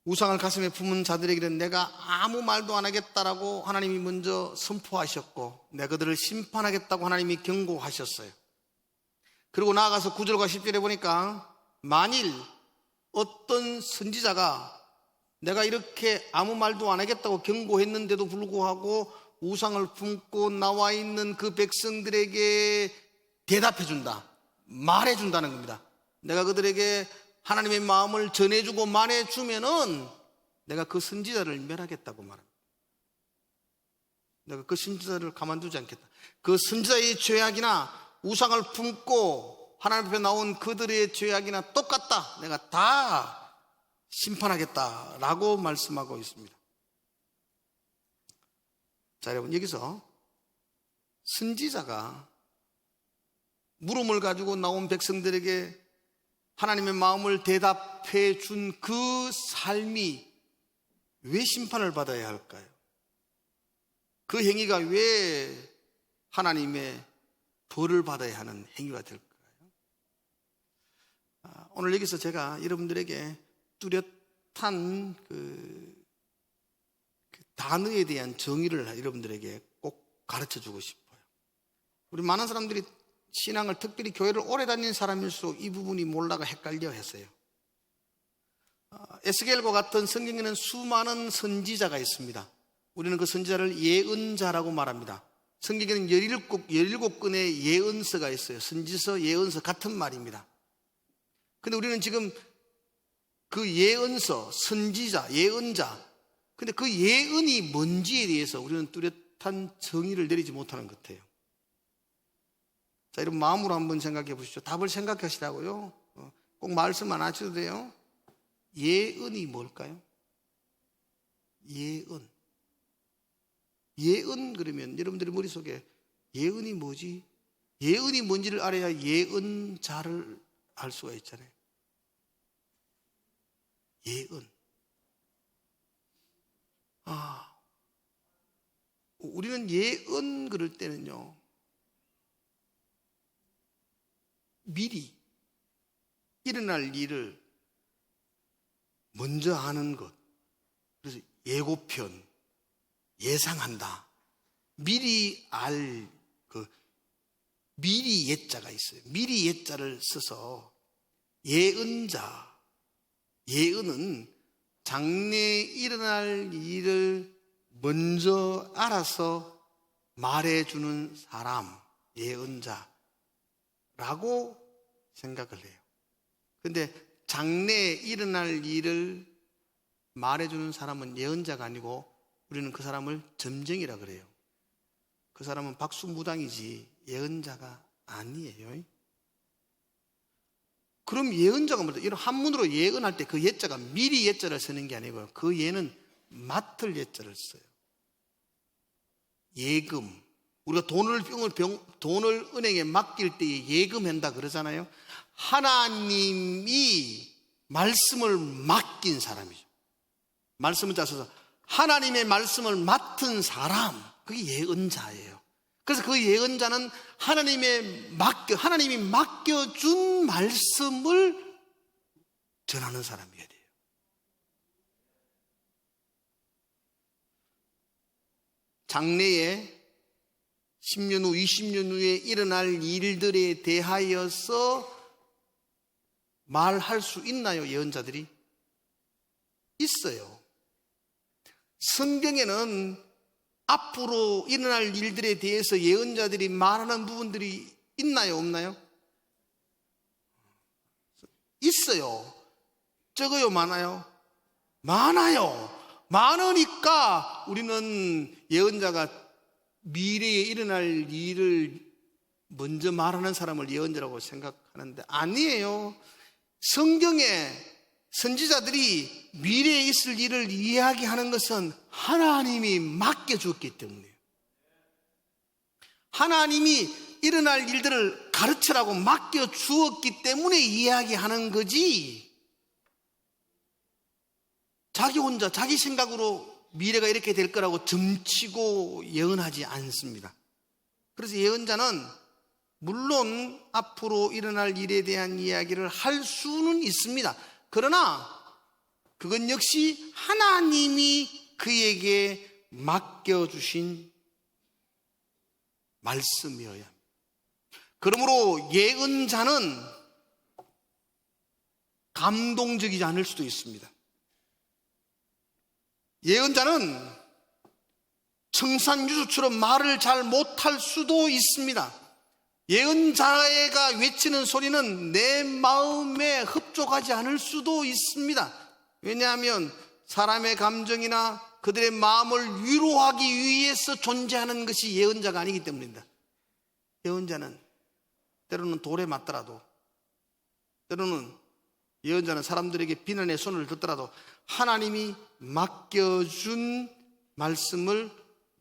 우상을 가슴에 품은 자들에게는 내가 아무 말도 안 하겠다라고 하나님이 먼저 선포하셨고 내가 그들을 심판하겠다고 하나님이 경고하셨어요. 그리고 나아가서 9절과 10절에 보니까 만일 어떤 선지자가 내가 이렇게 아무 말도 안 하겠다고 경고했는데도 불구하고 우상을 품고 나와 있는 그 백성들에게 대답해준다, 말해준다는 겁니다. 내가 그들에게 하나님의 마음을 전해주고 말해주면은 내가 그 선지자를 멸하겠다고 말합니다. 내가 그 선지자를 가만두지 않겠다. 그 선지자의 죄악이나 우상을 품고 하나님 앞에 나온 그들의 죄악이나 똑같다. 내가 다 심판하겠다라고 말씀하고 있습니다. 자, 여러분 여기서 선지자가 물음을 가지고 나온 백성들에게 하나님의 마음을 대답해 준 그 삶이 왜 심판을 받아야 할까요? 그 행위가 왜 하나님의 벌을 받아야 하는 행위가 될까요? 오늘 여기서 제가 여러분들에게 뚜렷한 그 단어에 대한 정의를 여러분들에게 꼭 가르쳐 주고 싶어요. 우리 많은 사람들이 신앙을, 특별히 교회를 오래 다니는 사람일수록 이 부분이 몰라가 헷갈려 했어요. 에스겔과 같은 성경에는 수많은 선지자가 있습니다. 우리는 그 선지자를 예언자라고 말합니다. 성경에는 17권의 예언서가 있어요. 선지서, 예언서 같은 말입니다. 근데 우리는 지금 그 예언서, 선지자, 예언자, 근데 그 예언이 뭔지에 대해서 우리는 뚜렷한 정의를 내리지 못하는 것 같아요. 자, 여러분 마음으로 한번 생각해 보시죠. 답을 생각하시라고요. 꼭 말씀 안 하셔도 돼요. 예언이 뭘까요? 예언. 예언 그러면 여러분들의 머릿속에 예언이 뭐지? 예언이 뭔지를 알아야 예언자를 알 수가 있잖아요. 예언. 우리는 예언 그럴 때는요, 미리 일어날 일을 먼저 아는 것. 그래서 예고편, 예상한다. 미리 알, 미리 예자가 있어요. 미리 예자를 써서 예언자. 예언은 장래에 일어날 일을 먼저 알아서 말해주는 사람, 예언자라고 생각을 해요. 근데 장래에 일어날 일을 말해주는 사람은 예언자가 아니고 우리는 그 사람을 점쟁이라 그래요. 그 사람은 박수무당이지 예언자가 아니에요. 그럼 예언자가 뭐다? 이런 한문으로 예언할 때 그 예자가 미리 예자를 쓰는 게 아니고요. 그 예는 맡을 예자를 써요. 예금. 우리가 돈을 은행에 맡길 때 예금한다 그러잖아요. 하나님이 말씀을 맡긴 사람이죠. 말씀을 짜서 하나님의 말씀을 맡은 사람, 그게 예언자예요. 그래서 그 예언자는 하나님이 맡겨준 말씀을 전하는 사람이어야 돼요. 장래에 10년 후, 20년 후에 일어날 일들에 대하여서 말할 수 있나요, 예언자들이? 있어요. 성경에는 앞으로 일어날 일들에 대해서 예언자들이 말하는 부분들이 있나요, 없나요? 있어요. 적어요, 많아요? 많아요. 많으니까 우리는 예언자가 미래에 일어날 일을 먼저 말하는 사람을 예언자라고 생각하는데 아니에요. 성경에 선지자들이 미래에 있을 일을 이야기하는 것은 하나님이 맡겨주었기 때문이에요. 하나님이 일어날 일들을 가르치라고 맡겨주었기 때문에 이야기하는 거지, 자기 혼자 자기 생각으로 미래가 이렇게 될 거라고 점치고 예언하지 않습니다. 그래서 예언자는 물론 앞으로 일어날 일에 대한 이야기를 할 수는 있습니다. 그러나 그건 역시 하나님이 그에게 맡겨주신 말씀이어야 합니다. 그러므로 예언자는 감동적이지 않을 수도 있습니다. 예언자는 청산유수처럼 말을 잘 못할 수도 있습니다. 예언자가 외치는 소리는 내 마음에 흡족하지 않을 수도 있습니다. 왜냐하면 사람의 감정이나 그들의 마음을 위로하기 위해서 존재하는 것이 예언자가 아니기 때문입니다. 예언자는 때로는 돌에 맞더라도, 때로는 예언자는 사람들에게 비난의 손을 듣더라도 하나님이 맡겨준 말씀을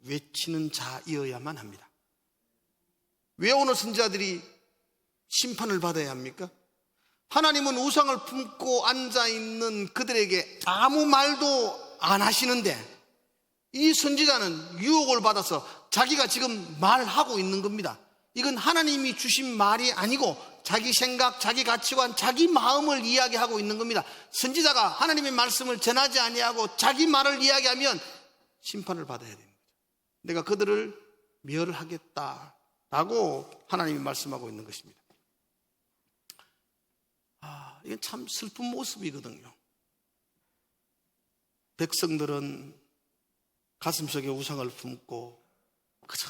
외치는 자이어야만 합니다. 왜 오늘 선지자들이 심판을 받아야 합니까? 하나님은 우상을 품고 앉아있는 그들에게 아무 말도 안 하시는데 이 선지자는 유혹을 받아서 자기가 지금 말하고 있는 겁니다. 이건 하나님이 주신 말이 아니고 자기 생각, 자기 가치관, 자기 마음을 이야기하고 있는 겁니다. 선지자가 하나님의 말씀을 전하지 아니하고 자기 말을 이야기하면 심판을 받아야 됩니다. 내가 그들을 멸하겠다라고 하나님이 말씀하고 있는 것입니다. 이건 참 슬픈 모습이거든요. 백성들은 가슴속에 우상을 품고 그저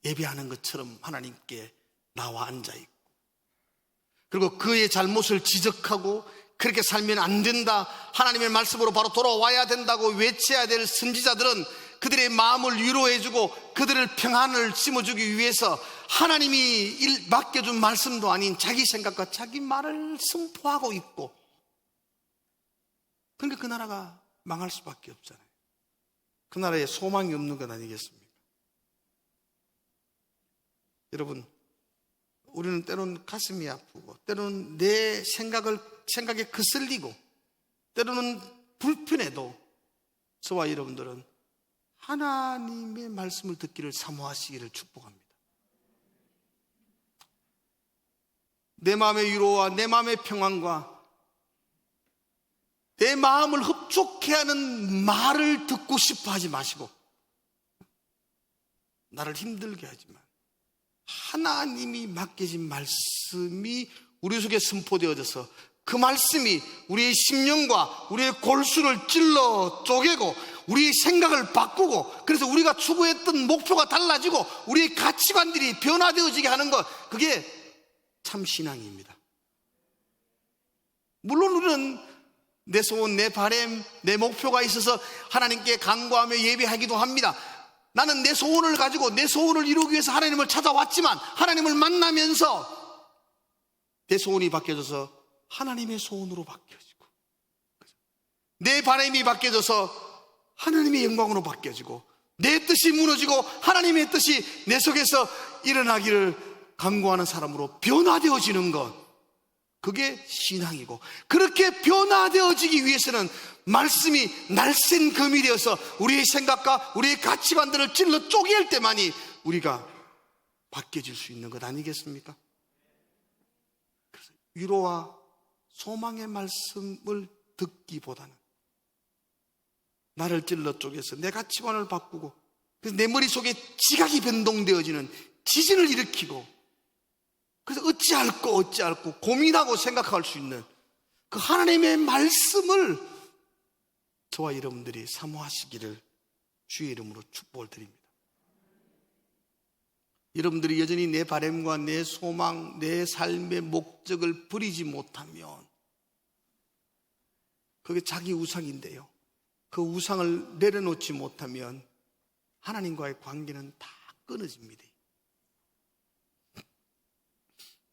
예배하는 것처럼 하나님께 나와 앉아있고, 그리고 그의 잘못을 지적하고 그렇게 살면 안 된다, 하나님의 말씀으로 바로 돌아와야 된다고 외쳐야 될 선지자들은 그들의 마음을 위로해주고 그들을 평안을 심어주기 위해서 하나님이 맡겨준 말씀도 아닌 자기 생각과 자기 말을 선포하고 있고, 그러니까 그 나라가 망할 수밖에 없잖아요. 그 나라에 소망이 없는 것 아니겠습니까? 여러분, 우리는 때로는 가슴이 아프고 때로는 내 생각에 거슬리고 때로는 불편해도 저와 여러분들은 하나님의 말씀을 듣기를 사모하시기를 축복합니다. 내 마음의 위로와 내 마음의 평안과 내 마음을 흡족해 하는 말을 듣고 싶어 하지 마시고, 나를 힘들게 하지만 하나님이 맡겨진 말씀이 우리 속에 선포되어져서 그 말씀이 우리의 심령과 우리의 골수를 찔러 쪼개고 우리의 생각을 바꾸고, 그래서 우리가 추구했던 목표가 달라지고 우리의 가치관들이 변화되어지게 하는 것, 그게 참 신앙입니다. 물론 우리는 내 소원, 내 바람, 내 목표가 있어서 하나님께 간구하며 예배하기도 합니다. 나는 내 소원을 가지고 내 소원을 이루기 위해서 하나님을 찾아왔지만 하나님을 만나면서 내 소원이 바뀌어져서 하나님의 소원으로 바뀌어지고, 내 바람이 바뀌어져서 하나님의 영광으로 바뀌어지고, 내 뜻이 무너지고 하나님의 뜻이 내 속에서 일어나기를 간구하는 사람으로 변화되어지는 것, 그게 신앙이고, 그렇게 변화되어지기 위해서는 말씀이 날쌘 검이 되어서 우리의 생각과 우리의 가치관들을 찔러 쪼갤 때만이 우리가 바뀌어질 수 있는 것 아니겠습니까? 그래서 위로와 소망의 말씀을 듣기보다는 나를 찔러 쪼개서 내 가치관을 바꾸고, 그래서 내 머릿속에 지각이 변동되어지는 지진을 일으키고, 그래서 어찌할꼬 고민하고 생각할 수 있는 그 하나님의 말씀을 저와 여러분들이 사모하시기를 주의 이름으로 축복을 드립니다. 여러분들이 여전히 내 바람과 내 소망, 내 삶의 목적을 버리지 못하면 그게 자기 우상인데요, 그 우상을 내려놓지 못하면 하나님과의 관계는 다 끊어집니다.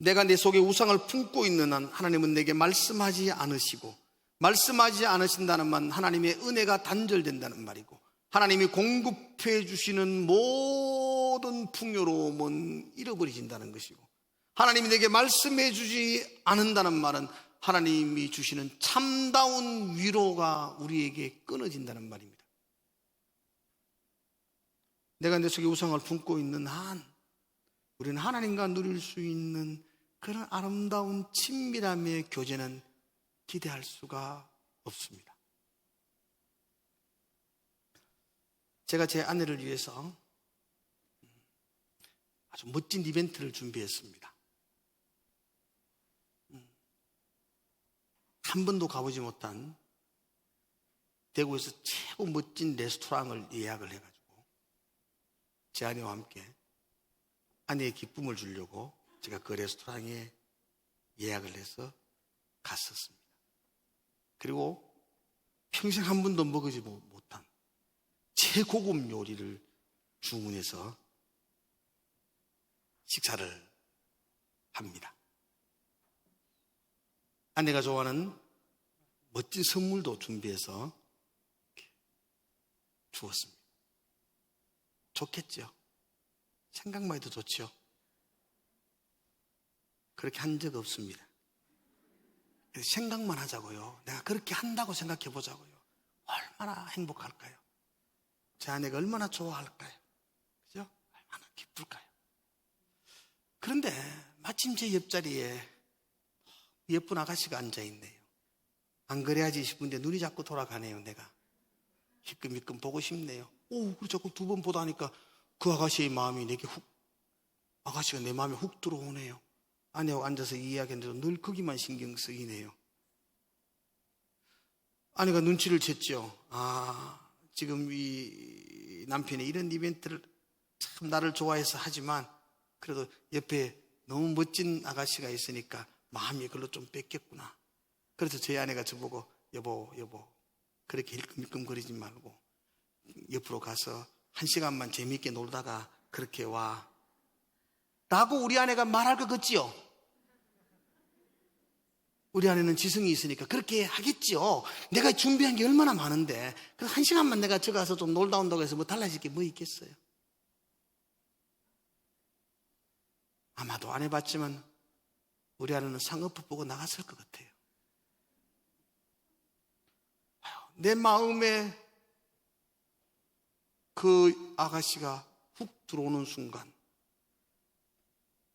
내가 내 속에 우상을 품고 있는 한 하나님은 내게 말씀하지 않으시고, 말씀하지 않으신다는 말은 하나님의 은혜가 단절된다는 말이고, 하나님이 공급해 주시는 모든 풍요로움은 잃어버리진다는 것이고, 하나님이 내게 말씀해 주지 않는다는 말은 하나님이 주시는 참다운 위로가 우리에게 끊어진다는 말입니다. 내가 내 속에 우상을 품고 있는 한 우리는 하나님과 누릴 수 있는 그런 아름다운 친밀함의 교제는 기대할 수가 없습니다. 제가 제 아내를 위해서 아주 멋진 이벤트를 준비했습니다. 한 번도 가보지 못한 대구에서 최고 멋진 레스토랑을 예약을 해가지고 제 아내와 함께 아내의 기쁨을 주려고 제가 그 레스토랑에 예약을 해서 갔었습니다. 그리고 평생 한 번도 먹지 못한 최고급 요리를 주문해서 식사를 합니다. 아내가 좋아하는 멋진 선물도 준비해서 주었습니다. 좋겠죠? 생각만 해도 좋죠? 그렇게 한 적 없습니다. 생각만 하자고요. 내가 그렇게 한다고 생각해 보자고요. 얼마나 행복할까요? 제 아내가 얼마나 좋아할까요? 그죠? 얼마나 기쁠까요? 그런데 마침 제 옆자리에 예쁜 아가씨가 앉아있네요. 안 그래야지 싶은데 눈이 자꾸 돌아가네요. 내가 희끔희끔 보고 싶네요. 그리고 자꾸 두 번 보다 하니까 그 아가씨의 마음이 내게 아가씨가 내 마음에 훅 들어오네요. 아내하고 앉아서 이야기했는데도 늘 거기만 신경 쓰이네요. 아내가 눈치를 챘죠. 지금 이 남편이 이런 이벤트를 참 나를 좋아해서 하지만 그래도 옆에 너무 멋진 아가씨가 있으니까 마음이 그걸로 좀 뺏겼구나. 그래서 저희 아내가 저보고 여보 그렇게 힐끔힐끔거리지 말고 옆으로 가서 1시간만 재미있게 놀다가 그렇게 와 라고 우리 아내가 말할 것 같지요? 우리 아내는 지성이 있으니까 그렇게 하겠지요. 내가 준비한 게 얼마나 많은데 그래서 1시간만 내가 저 가서 좀 놀다 온다고 해서 뭐 달라질 게 뭐 있겠어요? 아마도 안 해봤지만 우리 아내는 상업부 보고 나갔을 것 같아요. 내 마음에 그 아가씨가 훅 들어오는 순간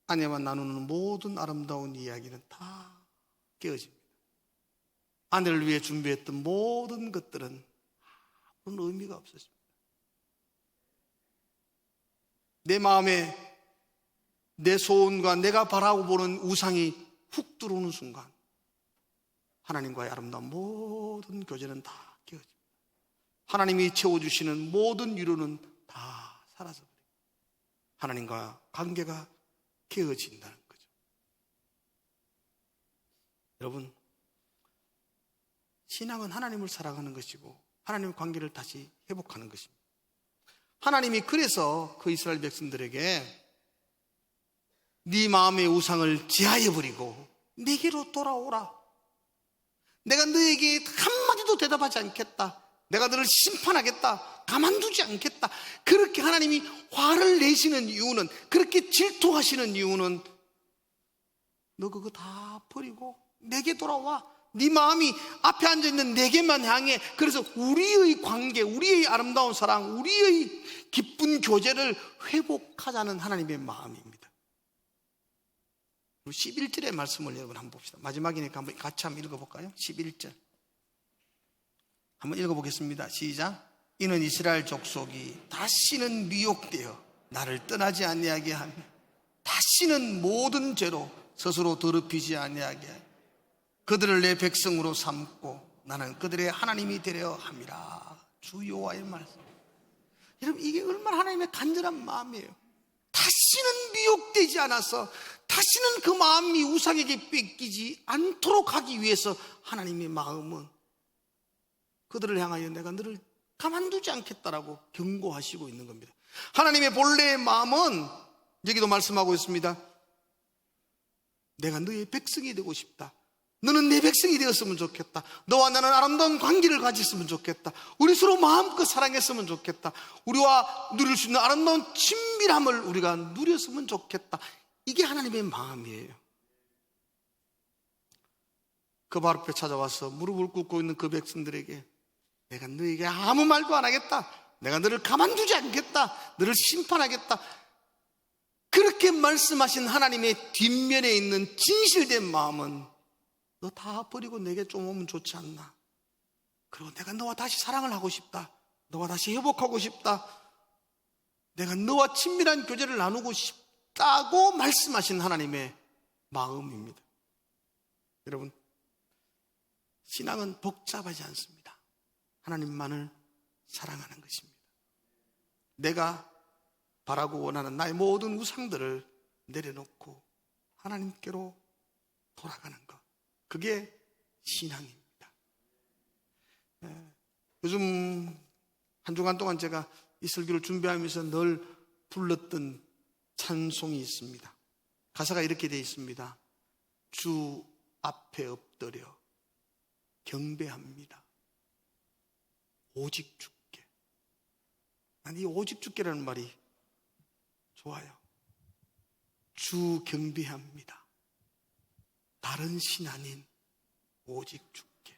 아내와 나누는 모든 아름다운 이야기는 다 깨어집니다. 아내를 위해 준비했던 모든 것들은 아무런 의미가 없어집니다. 내 마음에 내 소원과 내가 바라고 보는 우상이 훅 들어오는 순간 하나님과의 아름다운 모든 교제는 다 깨어집니다. 하나님이 채워주시는 모든 위로는 다 사라져버립니다. 하나님과 관계가 깨어진다는 거죠. 여러분, 신앙은 하나님을 사랑하는 것이고 하나님의 관계를 다시 회복하는 것입니다. 하나님이 그래서 그 이스라엘 백성들에게 네 마음의 우상을 제하여버리고 내게로 돌아오라. 내가 너에게 한마디도 대답하지 않겠다. 내가 너를 심판하겠다. 가만두지 않겠다. 그렇게 하나님이 화를 내시는 이유는, 그렇게 질투하시는 이유는 너 그거 다 버리고 내게 돌아와. 네 마음이 앞에 앉아있는 내게만 향해. 그래서 우리의 관계, 우리의 아름다운 사랑, 우리의 기쁜 교제를 회복하자는 하나님의 마음입니다. 11절의 말씀을 여러분 한번 봅시다. 마지막이니까 한번 같이 한번 읽어볼까요? 11절 한번 읽어보겠습니다. 시작. 이는 이스라엘 족속이 다시는 미혹되어 나를 떠나지 아니하게 하며 다시는 모든 죄로 스스로 더럽히지 아니하게 하며 그들을 내 백성으로 삼고 나는 그들의 하나님이 되려 함이라. 주 여호와의 말씀. 여러분, 이게 얼마나 하나님의 간절한 마음이에요. 다시는 미혹되지 않아서 다시는 그 마음이 우상에게 뺏기지 않도록 하기 위해서 하나님의 마음은 그들을 향하여 내가 너를 가만두지 않겠다라고 경고하시고 있는 겁니다. 하나님의 본래의 마음은 여기도 말씀하고 있습니다. 내가 너의 백성이 되고 싶다. 너는 내 백성이 되었으면 좋겠다. 너와 나는 아름다운 관계를 가졌으면 좋겠다. 우리 서로 마음껏 사랑했으면 좋겠다. 우리와 누릴 수 있는 아름다운 친밀함을 우리가 누렸으면 좋겠다. 이게 하나님의 마음이에요. 그 발 앞에 찾아와서 무릎을 꿇고 있는 그 백성들에게 내가 너에게 아무 말도 안 하겠다. 내가 너를 가만두지 않겠다. 너를 심판하겠다. 그렇게 말씀하신 하나님의 뒷면에 있는 진실된 마음은 너 다 버리고 내게 좀 오면 좋지 않나. 그리고 내가 너와 다시 사랑을 하고 싶다. 너와 다시 회복하고 싶다. 내가 너와 친밀한 교제를 나누고 싶다고 말씀하신 하나님의 마음입니다. 여러분, 신앙은 복잡하지 않습니다. 하나님만을 사랑하는 것입니다. 내가 바라고 원하는 나의 모든 우상들을 내려놓고 하나님께로 돌아가는 것, 그게 신앙입니다. 요즘 한 주간 동안 제가 이 설교를 준비하면서 늘 불렀던 찬송이 있습니다. 가사가 이렇게 되어 있습니다. 주 앞에 엎드려 경배합니다. 오직 주께. 난 이 오직 주께라는 말이 좋아요. 주 경배합니다. 다른 신 아닌 오직 주께.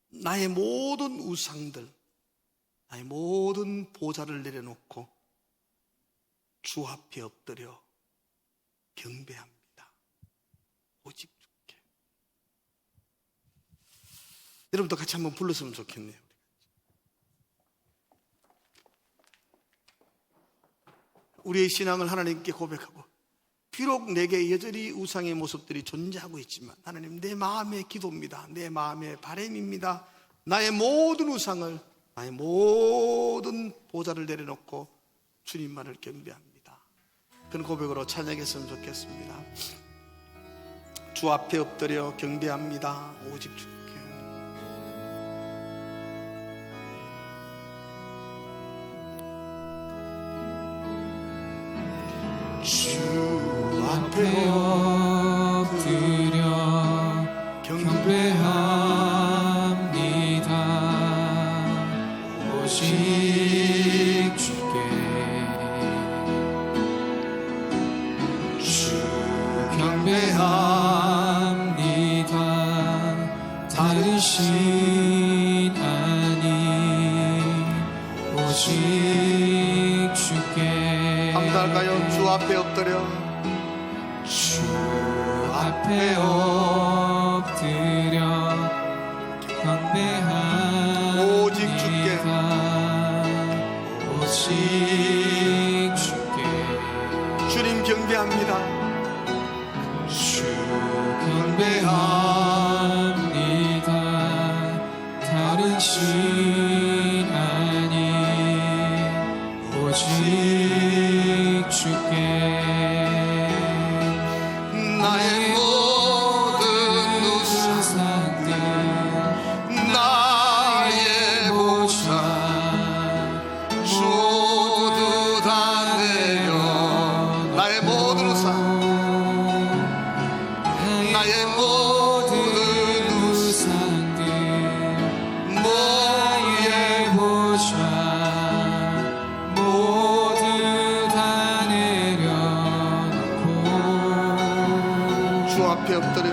나의 모든 우상들, 나의 모든 보좌를 내려놓고 주 앞에 엎드려 경배합니다. 오직 주께. 여러분도 같이 한번 불렀으면 좋겠네요. 우리의 신앙을 하나님께 고백하고, 비록 내게 여전히 우상의 모습들이 존재하고 있지만 하나님, 내 마음의 기도입니다. 내 마음의 바람입니다. 나의 모든 우상을, 나의 모든 보좌를 내려놓고 주님만을 경배합니다. 그런 고백으로 찬양했으면 좋겠습니다. 주 앞에 엎드려 경배합니다. 오직 주께. 주 앞에 엎드려 경배합니다. 오직 주께. 주 경배합니다. 다른 신 아닌 오직 주께. 감사할까요? 주 앞에 엎드려, 주 앞에 엎드려 경배합니다. 오직 주께. 오직 주께. 주님 경배합니다. 주 경배합니다. 다른 신 아닌 오직 주께. 나의 모든 우상들, 나의 보좌 모두 다 내려. 나의 모든 우상, 나의 모든 우상들, 나의 보좌 모두 다 내려놓고 주 앞에 엎드려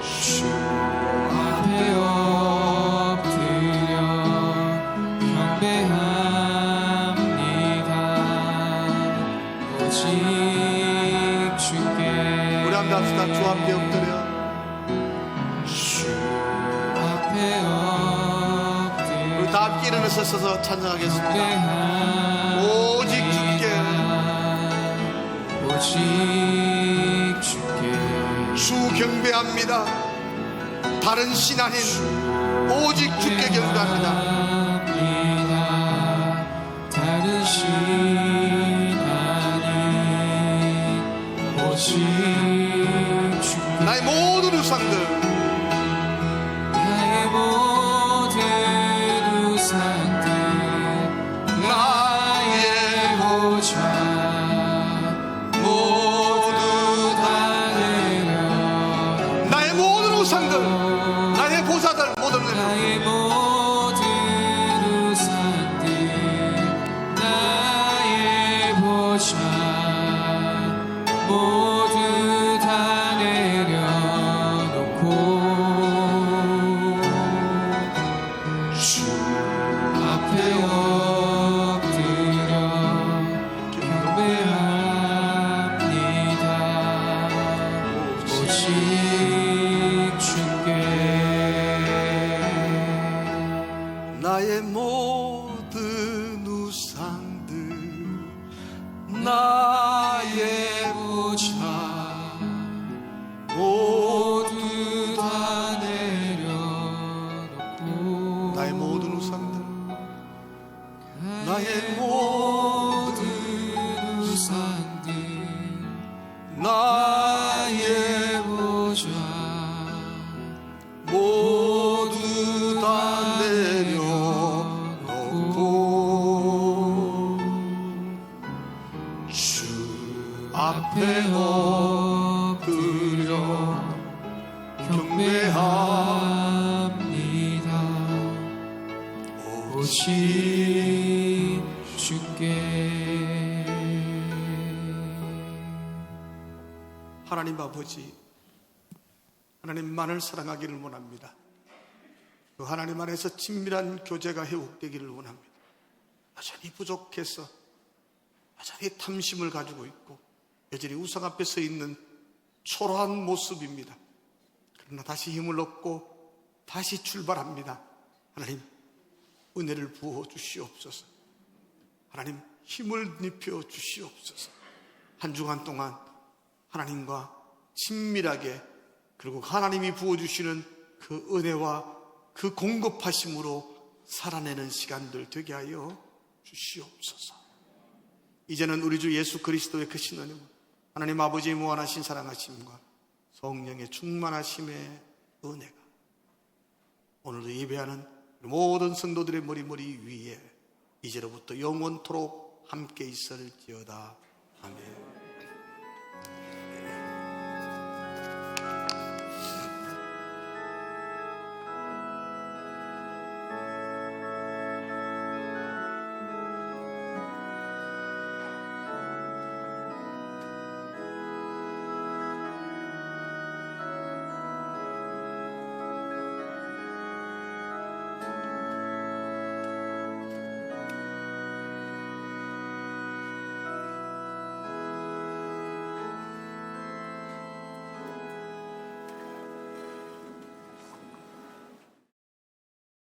주 앞에 엎드려 경배합니다. 오직 주께. 우리 함께 합시다. 주 앞에 엎드려 주 앞에 엎드려 우리 다 함께 일어나서 서서 찬양하겠습니다. 오직 주께. 오직 주께. 주 경배합니다. 다른 신 아닌 오직 주께 경배합니다. 다른 신 아닌 오직 주께. 나의 모든 우상들, 나의 모든 우상들, 나의 보좌 모두 다 나의 모든 우산들 나의 보좌 모두 다 내려놓고 주 앞에 엎드려 경배합니다. 오직 주께 하나님 아버지, 하나님만을 사랑하기를 원합니다. 그 하나님 안에서 친밀한 교제가 회복되기를 원합니다. 여전히 부족해서 여전히 탐심을 가지고 있고 여전히 우상 앞에 서 있는 초라한 모습입니다. 그러나 다시 힘을 얻고 다시 출발합니다. 하나님, 은혜를 부어 주시옵소서. 하나님, 힘을 입혀 주시옵소서. 한 주간 동안 하나님과 친밀하게, 그리고 하나님이 부어주시는 그 은혜와 그 공급하심으로 살아내는 시간들 되게 하여 주시옵소서. 이제는 우리 주 예수 그리스도의 크신 은혜와 하나님 아버지의 무한하신 사랑하심과 성령의 충만하심의 은혜가 오늘도 예배하는 모든 성도들의 머리 위에 이제로부터 영원토록 함께 있을지어다. 아멘.